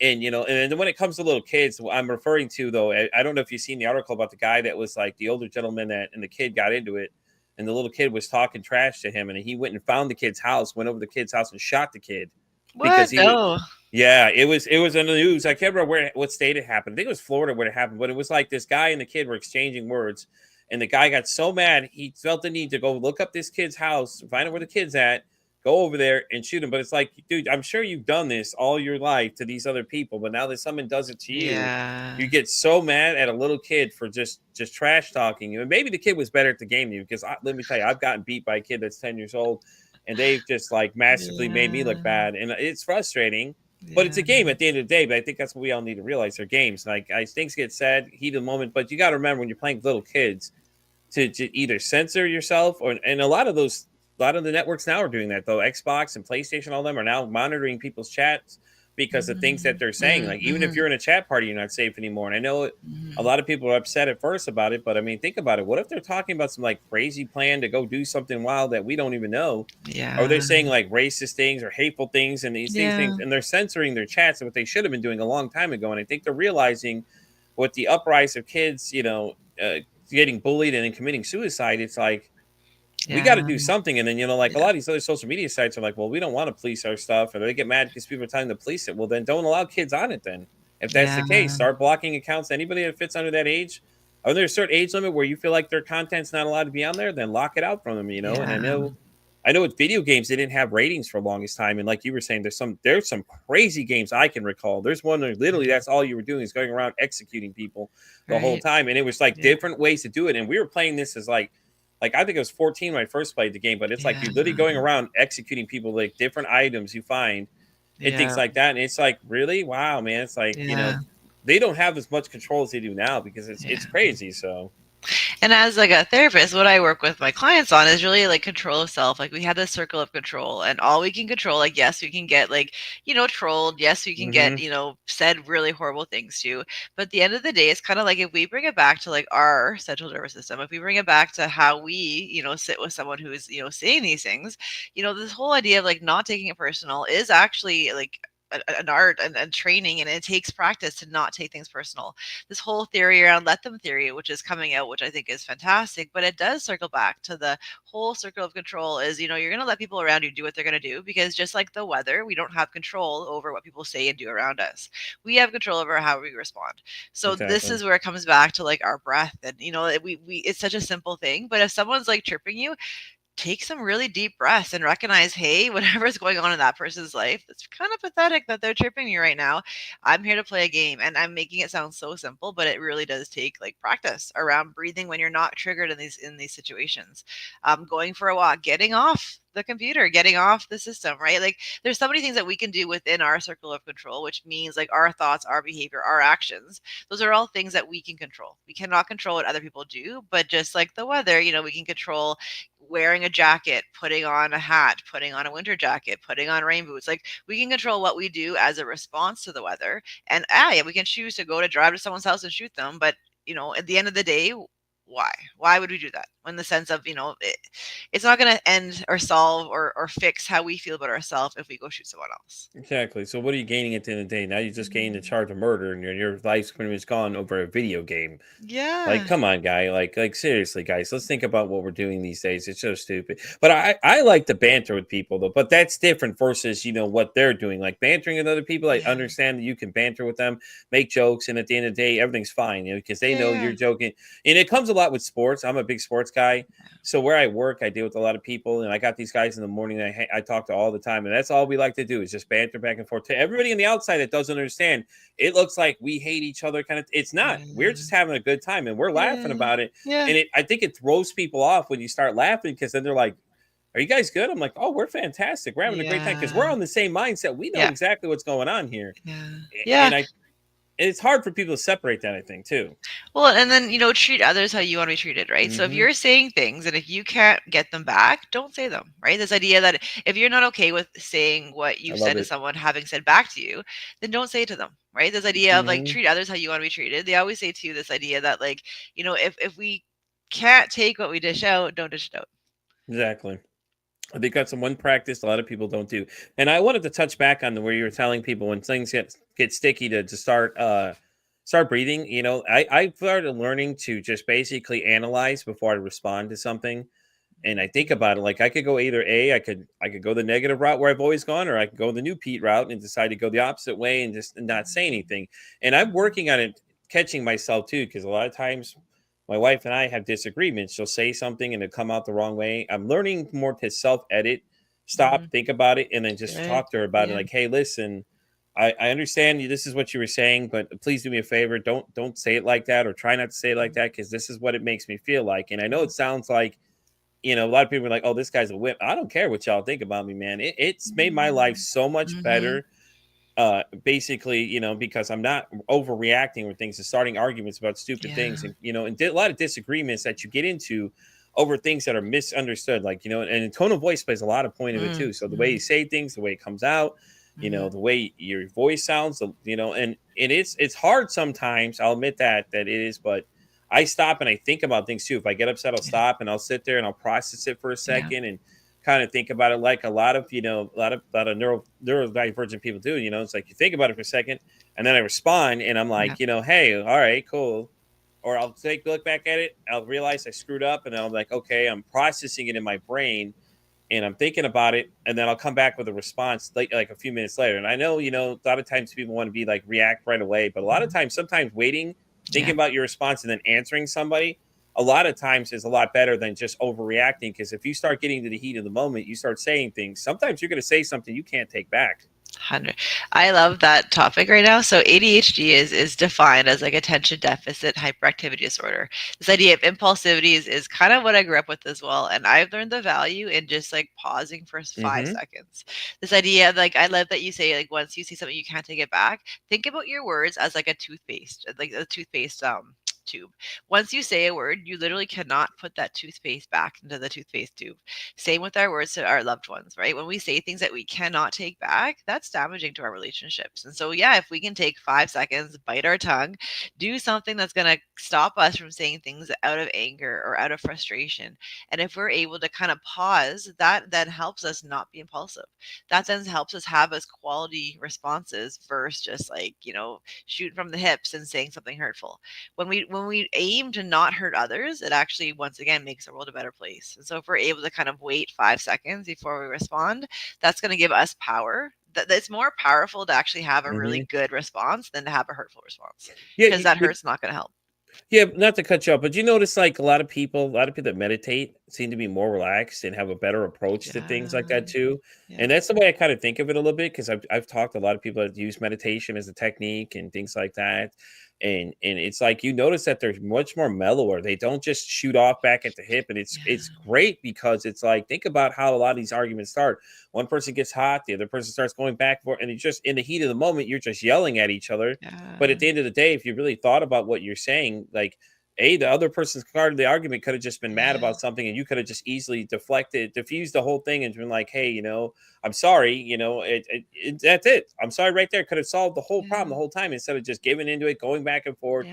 And and then when it comes to little kids, what I'm referring to though, I don't know if you've seen the article about the guy that was like the older gentleman that and the kid got into it, and the little kid was talking trash to him, and he went and found the kid's house, went over to the kid's house and shot the kid because What? he was Oh. yeah, it was in the news. I can't remember what state it happened. I think it was Florida where it happened, but it was like this guy and the kid were exchanging words, and the guy got so mad he felt the need to go look up this kid's house, find out where the kid's at, go over there and shoot him. But it's like, dude, I'm sure you've done this all your life to these other people, but now that someone does it to you, Yeah. you get so mad at a little kid for just trash talking you. And maybe the kid was better at the game than you, because let me tell you, I've gotten beat by a kid that's 10 years old, and they've just like massively made me look Yeah. bad, and it's frustrating. But it's a Yeah. game at the end of the day. But I think that's what we all need to realize. They're games. Like things get said, heat of the moment. But you got to remember when you're playing with little kids to either censor yourself or and a lot of the networks now are doing that though. Xbox and PlayStation, all of them are now monitoring people's chats because of things that Mhm. they're saying. Mhm. Like even if Mhm. you're in a chat party, you're not safe anymore. And I know a Mhm. lot of people are upset at first about it, but I mean, think about it. What if they're talking about some like crazy plan to go do something wild that we don't even know? Or they're Yeah. saying like racist things or hateful things and things, Yeah. and they're censoring their chats and what they should have been doing a long time ago. And I think they're realizing with the uprise of kids, getting bullied and then committing suicide, it's like we got to Yeah. do something. And then like a Yeah. lot of these other social media sites are like, well, we don't want to police our stuff, and they get mad because people are telling them to police it. Well, then don't allow kids on it. Then, if that's the Yeah. case, start blocking accounts. Anybody that fits under that age, are there a certain age limit where you feel like their content's not allowed to be on there? Then lock it out from them. And I Yeah. know. I know with video games they didn't have ratings for the longest time, and like you were saying, there's some crazy games I can recall. There's one that literally that's all you were doing is going around executing people the whole Right. time, and it was like Yeah. different ways to do it. And we were playing this as like I think I was 14 when I first played the game, but it's like Yeah. you're literally going around executing people, like different items you find and things Yeah. like that. And it's like, really, wow, man, it's like, Yeah. they don't have as much control as they do now because Yeah. it's crazy. So And as like a therapist, what I work with my clients on is really like control of self. Like we have this circle of control, and all we can control, like, yes, we can get like, trolled. Yes, we can get, said really horrible things to. But at the end of the day, it's kind of like if we bring it back to like our central nervous system, if we bring it back to how we, sit with someone who is, saying these things, this whole idea of like not taking it personal is actually like an art and training, and it takes practice to not take things personal. This whole theory around let them theory, which is coming out, which I think is fantastic, but it does circle back to the whole circle of control is, you're going to let people around you do what they're going to do, because just like the weather, we don't have control over what people say and do around us. We have control over how we respond. So this exactly. is where it comes back to like our breath, and we it's such a simple thing, but if someone's like tripping you, take some really deep breaths and recognize, hey, whatever's going on in that person's life, it's kind of pathetic that they're tripping me right now. I'm here to play a game, and I'm making it sound so simple, but it really does take like practice around breathing when you're not triggered in these situations. Going for a walk, getting off the computer, getting off the system, right? Like there's so many things that we can do within our circle of control, which means like our thoughts, our behavior, our actions. Those are all things that we can control. We cannot control what other people do, but just like the weather, we can control wearing a jacket, putting on a hat, putting on a winter jacket, putting on rain boots. Like we can control what we do as a response to the weather. And yeah, we can choose to go to drive to someone's house and shoot them. But at the end of the day, why? Why would we do that? In the sense of, it's not going to end or solve or fix how we feel about ourselves if we go shoot someone else. Exactly. So what are you gaining at the end of the day? Now you just gained the charge of murder, and your life's pretty much gone over a video game. Like, Yeah. come on, guy. Like seriously, guys. Let's think about what we're doing these days. It's so stupid. But I like to banter with people though. But that's different versus what they're doing. Like bantering with other people. I Yeah. understand that you can banter with them, make jokes, and at the end of the day, everything's fine. Because they know Yeah. you're joking. And it comes a lot with sports. I'm a big sports guy. So where I work, I deal with a lot of people, and I got these guys in the morning that I talk to all the time, and that's all we like to do is just banter back and forth. To everybody on the outside that doesn't understand, it looks like we hate each other. Kind of, it's not. We're Yeah. just having a good time, and we're laughing Yeah. about it. Yeah. And I think it throws people off when you start laughing because then they're like, "Are you guys good?" I'm like, "Oh, we're fantastic. We're having a great time because we're Yeah. on the same mindset. We know Yeah. exactly what's going on here." Yeah. A- Yeah. And I, it's hard for people to separate that. I think too. Well, and then, treat others how you want to be treated, right? So if Hmm. you're saying things and if you can't get them back, don't say them, right? This idea that if you're not okay with saying what I you've love said to it. someone having said back to you, then don't say it to them, right? This idea of like Hmm. treat others how you want to be treated. They always say too this idea that like, if we can't take what we dish out, don't dish it out. Exactly. I think that's the one practice a lot of people don't do. And I wanted to touch back on where you were telling people when things get sticky to start breathing. I started learning to just basically analyze before I respond to something. And I think about it like I could go either I could go the negative route where I've always gone, or I could go the new Pete route and decide to go the opposite way and just not say anything. And I'm working on it, catching myself too, because a lot of times my wife and I have disagreements. She'll say something and it come out the wrong way. I'm learning more to self edit, Mm-hmm. stop, think about it, and then just Good. talk to her about it. Yeah. Like, hey, listen, I understand you. This is what you were saying, but please do me a favor. Don't say it like that, or try not to say it like that, because this is what it makes me feel like. And I know it sounds like a lot of people are like, "Oh, this guy's a whip." I don't care what y'all think about me, man. It's made my life so much Mm-hmm. better. Basically, because I'm not overreacting with things and starting arguments about stupid Yeah. things, and a lot of disagreements that you get into over things that are misunderstood. Like, and tone of voice plays a lot of point of it too. So the way Mm-hmm. you say things, the way it comes out, Mm-hmm. the way your voice sounds, and it's hard sometimes. I'll admit that it is, but I stop and I think about things too. If I get upset, I'll Yeah. stop and I'll sit there and I'll process it for a Yeah. second and kind of think about it like a lot of a lot of neurodivergent people do. It's like you think about it for a second and then I respond and I'm Yeah. like, hey, all right, cool. Or I'll take a look back at it, I'll realize I screwed up, and then I'm like, okay, I'm processing it in my brain and I'm thinking about it, and then I'll come back with a response like a few minutes later. And I know, a lot of times people want to react right away, but a lot of times, sometimes waiting, Yeah. thinking about your response, and then answering somebody, a lot of times is a lot better than just overreacting. Because if you start getting to the heat of the moment, you start saying things. Sometimes you're going to say something you can't take back. 100. I love that topic right now. So ADHD is defined as like attention deficit hyperactivity disorder. This idea of impulsivity is kind of what I grew up with as well. And I've learned the value in just like pausing for 5 seconds. This idea of like, I love that you say like once you see something you can't take it back, think about your words as like a toothpaste, like a toothpaste tube. Once you say a word, you literally cannot put that toothpaste back into the toothpaste tube. Same with our words to our loved ones, right? When we say things that we cannot take back, that's damaging to our relationships. And so, yeah, if we can take 5 seconds, bite our tongue, do something that's going to stop us from saying things out of anger or out of frustration. And if we're able to kind of pause, that then helps us not be impulsive. That then helps us have us quality responses versus just like, shooting from the hips and saying something hurtful. When we aim to not hurt others, it actually once again makes the world a better place. And so if we're able to kind of wait 5 seconds before we respond, that's going to give us power. It's more powerful to actually have a really good response than to have a hurtful response, because that hurt's not going to help. Yeah, not to cut you off, but you notice like a lot of people that meditate seem to be more relaxed and have a better approach to things like that too. And that's the way I kind of think of it a little bit, because I've talked to a lot of people that use meditation as a technique and things like that. And it's like you notice that they're much more mellower. They don't just shoot off back at the hip. And it's great, because it's like, think about how a lot of these arguments start. One person gets hot, the other person starts going back and forth, and it's just in the heat of the moment, you're just yelling at each other. But at the end of the day, if you really thought about what you're saying, like, the other person's part of the argument could have just been mad about something, and you could have just easily diffused the whole thing and been like, hey, I'm sorry, that's it. I'm sorry right there. Could have solved the whole problem the whole time, instead of just giving into it, going back and forth.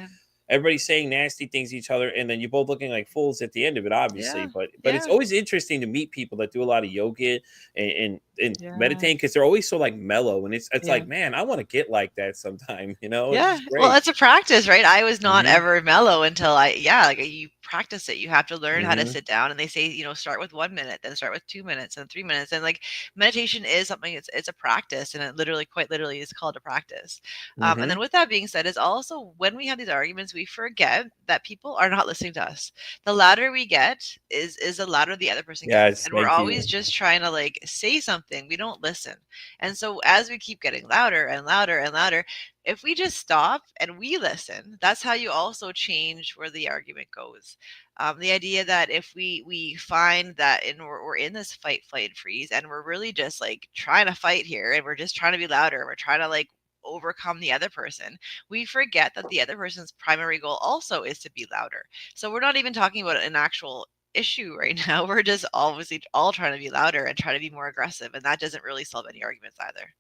Everybody's saying nasty things to each other, and then you're both looking like fools at the end of it, obviously. But it's always interesting to meet people that do a lot of yoga and meditating, because they're always so like mellow, and it's like, man, I want to get like that sometime. It's great. Well, it's a practice, right? I was not ever mellow until like you practice it. You have to learn how to sit down, and they say, start with 1 minute, then start with 2 minutes and 3 minutes. And like meditation is something, it's a practice, and it quite literally is called a practice. And then with that being said, is also when we have these arguments, we forget that people are not listening to us. The louder we get is the louder the other person gets. And we're always just trying to like say something. We don't listen. And so as we keep getting louder and louder and louder, if we just stop and we listen, that's how you also change where the argument goes. The idea that if we find that we're in this fight, flight, freeze, and we're really just like trying to fight here, and we're just trying to be louder, we're trying to like overcome the other person, we forget that the other person's primary goal also is to be louder. So we're not even talking about an actual issue right now. We're just obviously all trying to be louder and try to be more aggressive, and that doesn't really solve any arguments either.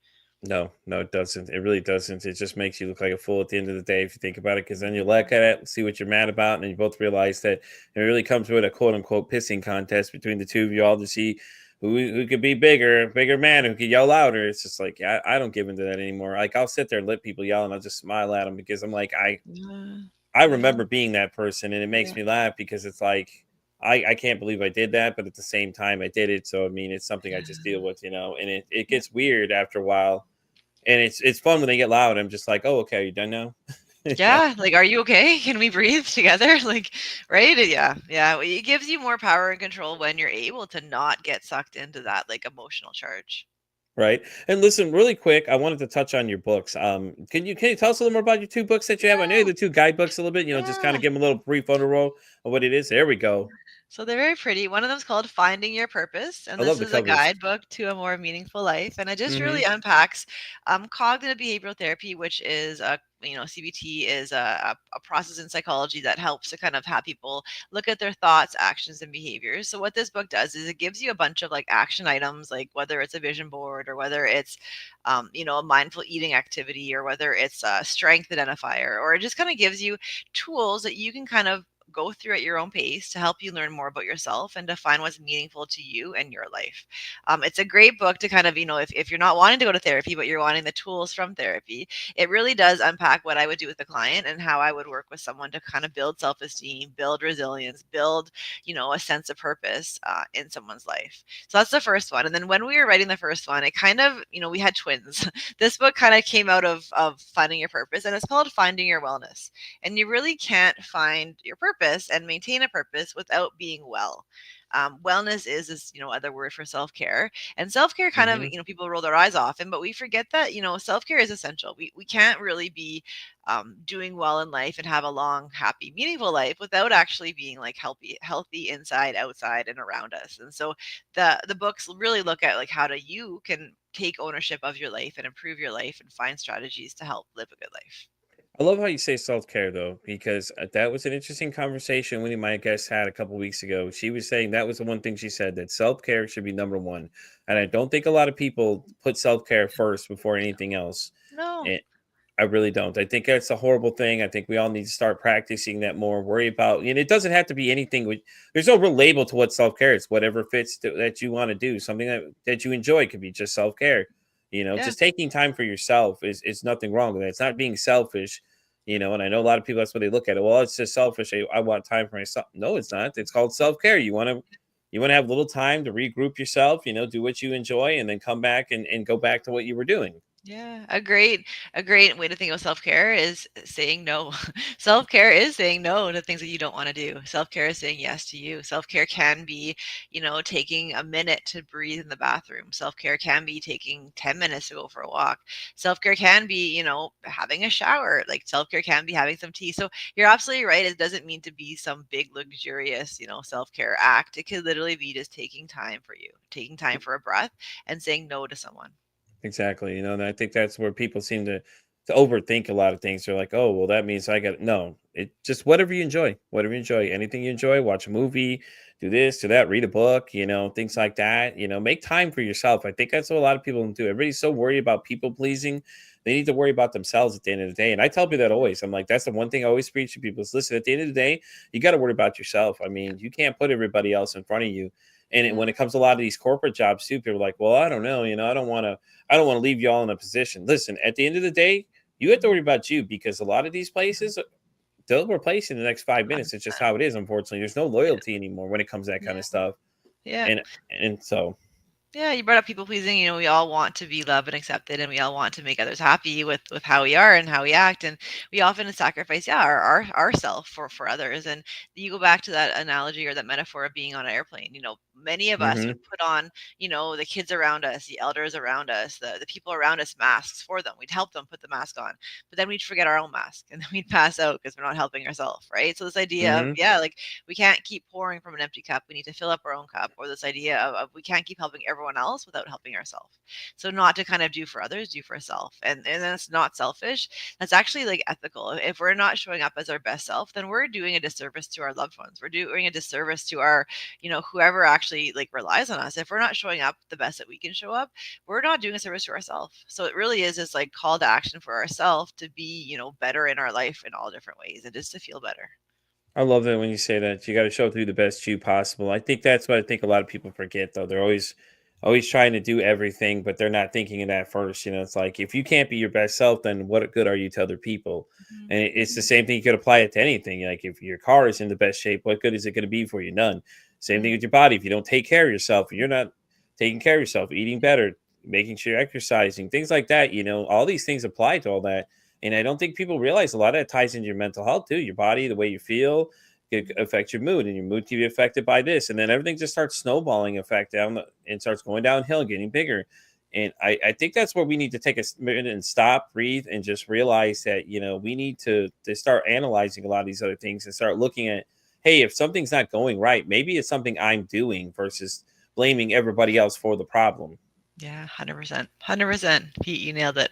No, it doesn't. It really doesn't. It just makes you look like a fool at the end of the day, if you think about it, because then you look at it, see what you're mad about, and then you both realize that it really comes with a quote unquote pissing contest between the two of you all to see who could be bigger man who could yell louder. It's just like, I don't give into that anymore. Like, I'll sit there and let people yell, and I'll just smile at them, because I'm like, I remember being that person, and it makes me laugh, because it's like, I can't believe I did that, but at the same time I did it. So I mean, it's something I just deal with, and it gets weird after a while. And it's fun when they get loud. I'm just like, oh, okay, you done now? Yeah, like, are you okay? Can we breathe together? Like, right? Yeah. It gives you more power and control when you're able to not get sucked into that like emotional charge. Right. And listen, really quick, I wanted to touch on your books. Can you tell us a little more about your two books that you have? I know you have the two guidebooks a little bit, just kind of give them a little brief overall of what it is. There we go. So they're very pretty. One of them's called Finding Your Purpose, and I love this the is a covers. guidebook to a more meaningful life. And it just really unpacks cognitive behavioral therapy, which is CBT is a process in psychology that helps to kind of have people look at their thoughts, actions, and behaviors. So what this book does is it gives you a bunch of like action items, like whether it's a vision board or whether it's a mindful eating activity, or whether it's a strength identifier, or it just kind of gives you tools that you can kind of go through at your own pace to help you learn more about yourself and define what's meaningful to you and your life. It's a great book to kind of, if you're not wanting to go to therapy, but you're wanting the tools from therapy, it really does unpack what I would do with a client and how I would work with someone to kind of build self-esteem, build resilience, build, a sense of purpose in someone's life. So that's the first one. And then when we were writing the first one, it kind of, we had twins. This book kind of came out of finding your purpose, and it's called Finding Your Wellness. And you really can't find your purpose purpose and maintain a purpose without being well. Wellness is other word for self-care, and self-care kind of, Hmm. people roll their eyes off, but we forget that, self-care is essential. We can't really be doing well in life and have a long, happy, meaningful life without actually being like healthy inside, outside, and around us. And so the books really look at like you can take ownership of your life and improve your life and find strategies to help live a good life. I love how you say self care though, because that was an interesting conversation one of my guests had a couple weeks ago. She was saying that was the one thing she said, that self care should be number one, and I don't think a lot of people put self care first before anything else. No. I really don't. I think that's a horrible thing. I think we all need to start practicing that more. Worry about, and it doesn't have to be anything. There's no real label to what self care is. Whatever fits that you want to do, something that you enjoy could be just self care. Yeah. Just taking time for yourself is nothing wrong with that. It's not being selfish. And I know a lot of people, that's what they look at it. Well, it's just selfish. I want time for myself. No, it's not. It's called self care. You want to have a little time to regroup yourself. Do what you enjoy, and then come back and go back to what you were doing. Yeah, a great way to think of self-care is saying no. Self-care is saying no to things that you don't want to do. Self-care is saying yes to you. Self-care can be, taking a minute to breathe in the bathroom. Self-care can be taking 10 minutes to go for a walk. Self-care can be, having a shower. Like self-care can be having some tea. So you're absolutely right. It doesn't mean to be some big luxurious, self-care act. It could literally be just taking time for you, taking time for a breath and saying no to someone. Exactly. And I think that's where people seem to overthink a lot of things. They're like, oh, well, that means I got no. It just whatever you enjoy, anything you enjoy. Watch a movie, do this, do that, read a book, things like that. Make time for yourself. I think that's what a lot of people don't do. Everybody's so worried about people pleasing. They need to worry about themselves at the end of the day. And I tell people that always. I'm like, that's the one thing I always preach to people is, listen, at the end of the day, you got to worry about yourself. I mean, you can't put everybody else in front of you. And when Mhm. it comes to a lot of these corporate jobs too, people are like, well, I don't know, I don't want to leave y'all in a position. Listen, at the end of the day, you have to worry about you, because a lot of these places, they'll replace you in the next 5 minutes. It's just 100%. how it is, unfortunately. There's no Yeah. loyalty anymore when it comes to that kind Yeah. of stuff. Yeah. And so, Yeah, you brought up people pleasing. We all want to be loved and accepted, and we all want to make others happy with how we are and how we act, and we often sacrifice, yeah, our self for others. And you go back to that analogy or that metaphor of being on an airplane. Many of us would hmm put on, the kids around us, the elders around us, the people around us masks for them. We'd help them put the mask on, but then we'd forget our own mask, and then we'd pass out because we're not helping ourselves, right? So this idea of, hmm yeah, like we can't keep pouring from an empty cup. We need to fill up our own cup, or this idea of we can't keep helping everyone else without helping ourselves. So not to kind of do for others, do for self. And that's not selfish. That's actually like ethical. If we're not showing up as our best self, then we're doing a disservice to our loved ones. We're doing a disservice to our, whoever actually like relies on us. If we're not showing up the best that we can show up, we're not doing a service to ourselves. So it really is this like call to action for ourselves to be, better in our life in all different ways and just to feel better. I love that when you say that you got to show through the best you possible. I think that's what I think a lot of people forget, though. They're always trying to do everything, but they're not thinking of that first. It's like, if you can't be your best self, then what good are you to other people? Mhm. And it's the Mhm. same thing. You could apply it to anything. Like, if your car is in the best shape, what good is it going to be for you? None. Same thing Mhm. with your body. If you don't take care of yourself, you're not taking care of yourself, eating better, making sure you're exercising, things like that. All these things apply to all that. And I don't think people realize a lot of that ties into your mental health too. Your body, the way you feel, it affects your mood, and your mood can be affected by this, and then everything just starts snowballing effect and starts going downhill, getting bigger. And I think that's where we need to take a minute and stop, breathe, and just realize that we need to start analyzing a lot of these other things and start looking at, hey, if something's not going right, maybe it's something I'm doing, versus blaming everybody else for the problem. Yeah, 100%. 100%. Pete, you nailed it.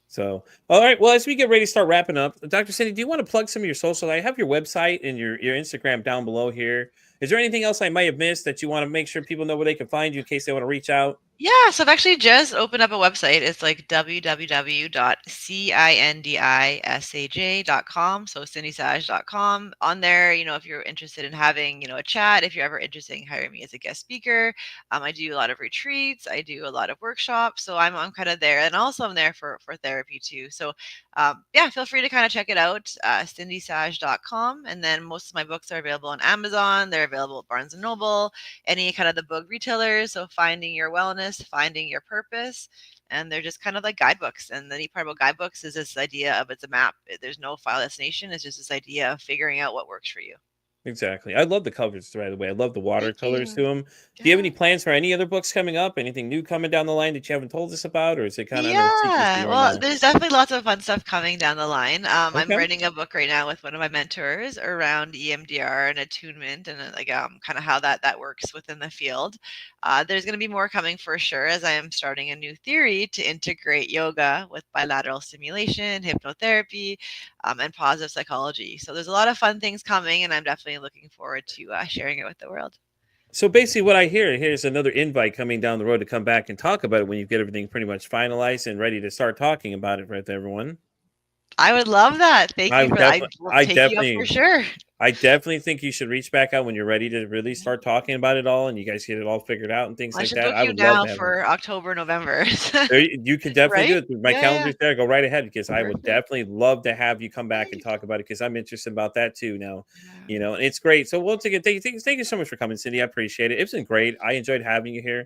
So, all right. Well, as we get ready to start wrapping up, Dr. Cindy, do you want to plug some of your social? I have your website and your Instagram down below here. Is there anything else I might have missed that you want to make sure people know where they can find you in case they want to reach out? Yeah, so I've actually just opened up a website. It's like www.cindisaj.com. So cindisaj.com. On there, if you're interested in having, a chat, if you're ever interested in hiring me as a guest speaker, I do a lot of retreats. I do a lot of workshops. So I'm kind of there. And also I'm there for therapy too. So yeah, feel free to kind of check it out, cindisaj.com. And then most of my books are available on Amazon. They're available at Barnes& and Noble, any kind of the book retailers. So finding your wellness, finding your purpose. and they're just kind of like guidebooks. And the neat part about guidebooks is this idea of it's a map. There's no final destination. It's just this idea of figuring out what works for you. Exactly. I love the covers, by the way. I love the Thank watercolors to you. them. Do you have any Yeah. plans for any other books coming up? Anything new coming down the line that you haven't told us about, or is it kind of under secrecy Yeah, right well, now? there's definitely lots of fun stuff coming down the line. I'm Okay. writing a book right now with one of my mentors around EMDR and attunement and like kind of how that works within the field. There's going to be more coming for sure as I am starting a new theory to integrate yoga with bilateral stimulation, hypnotherapy, and positive psychology. So there's a lot of fun things coming, and I'm definitely looking forward to sharing it with the world. So basically, what I hear here's another invite coming down the road to come back and talk about it when you get everything pretty much finalized and ready to start talking about it right to everyone. I would love that. Thank I you would for that. I definitely, will I take you up for definitely, sure. I definitely think you should reach back out when you're ready to really start talking about it all, and you guys get it all figured out and things I like should that. book I you would love now to have. for October, November. You can definitely do Right? it. My Yeah, yeah. calendar's there. Go right ahead because I would Perfect. definitely love to have you come back and Yay. talk about it because I'm interested about that too now. Yeah. And it's great. So once again, thank you so much for coming, Cindy. I appreciate it. It's been great. I enjoyed having you here.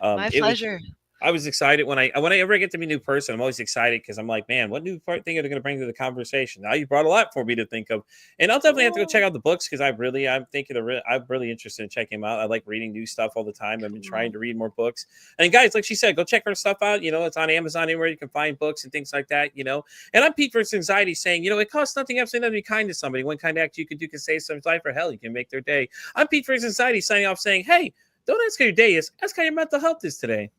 My It was pleasure. I was excited when I ever get to meet a new person. I'm always excited because I'm like, man, what new thing are they going to bring to the conversation? Now you brought a lot for me to think of, and I'll definitely have to go check Cool. out the books because I'm really interested in checking them out. I like reading new stuff all the time. I've been trying Cool. to read more books. And guys, like she said, go check her stuff out. It's on Amazon anywhere you can find books and things like that. And I'm Pete versus Anxiety saying, it costs nothing, absolutely nothing to be kind to somebody. One kind act you can do can save someone's life, or hell, you can make their day. I'm Pete versus Anxiety signing off saying, hey, don't ask how your day is, ask how your mental health is today.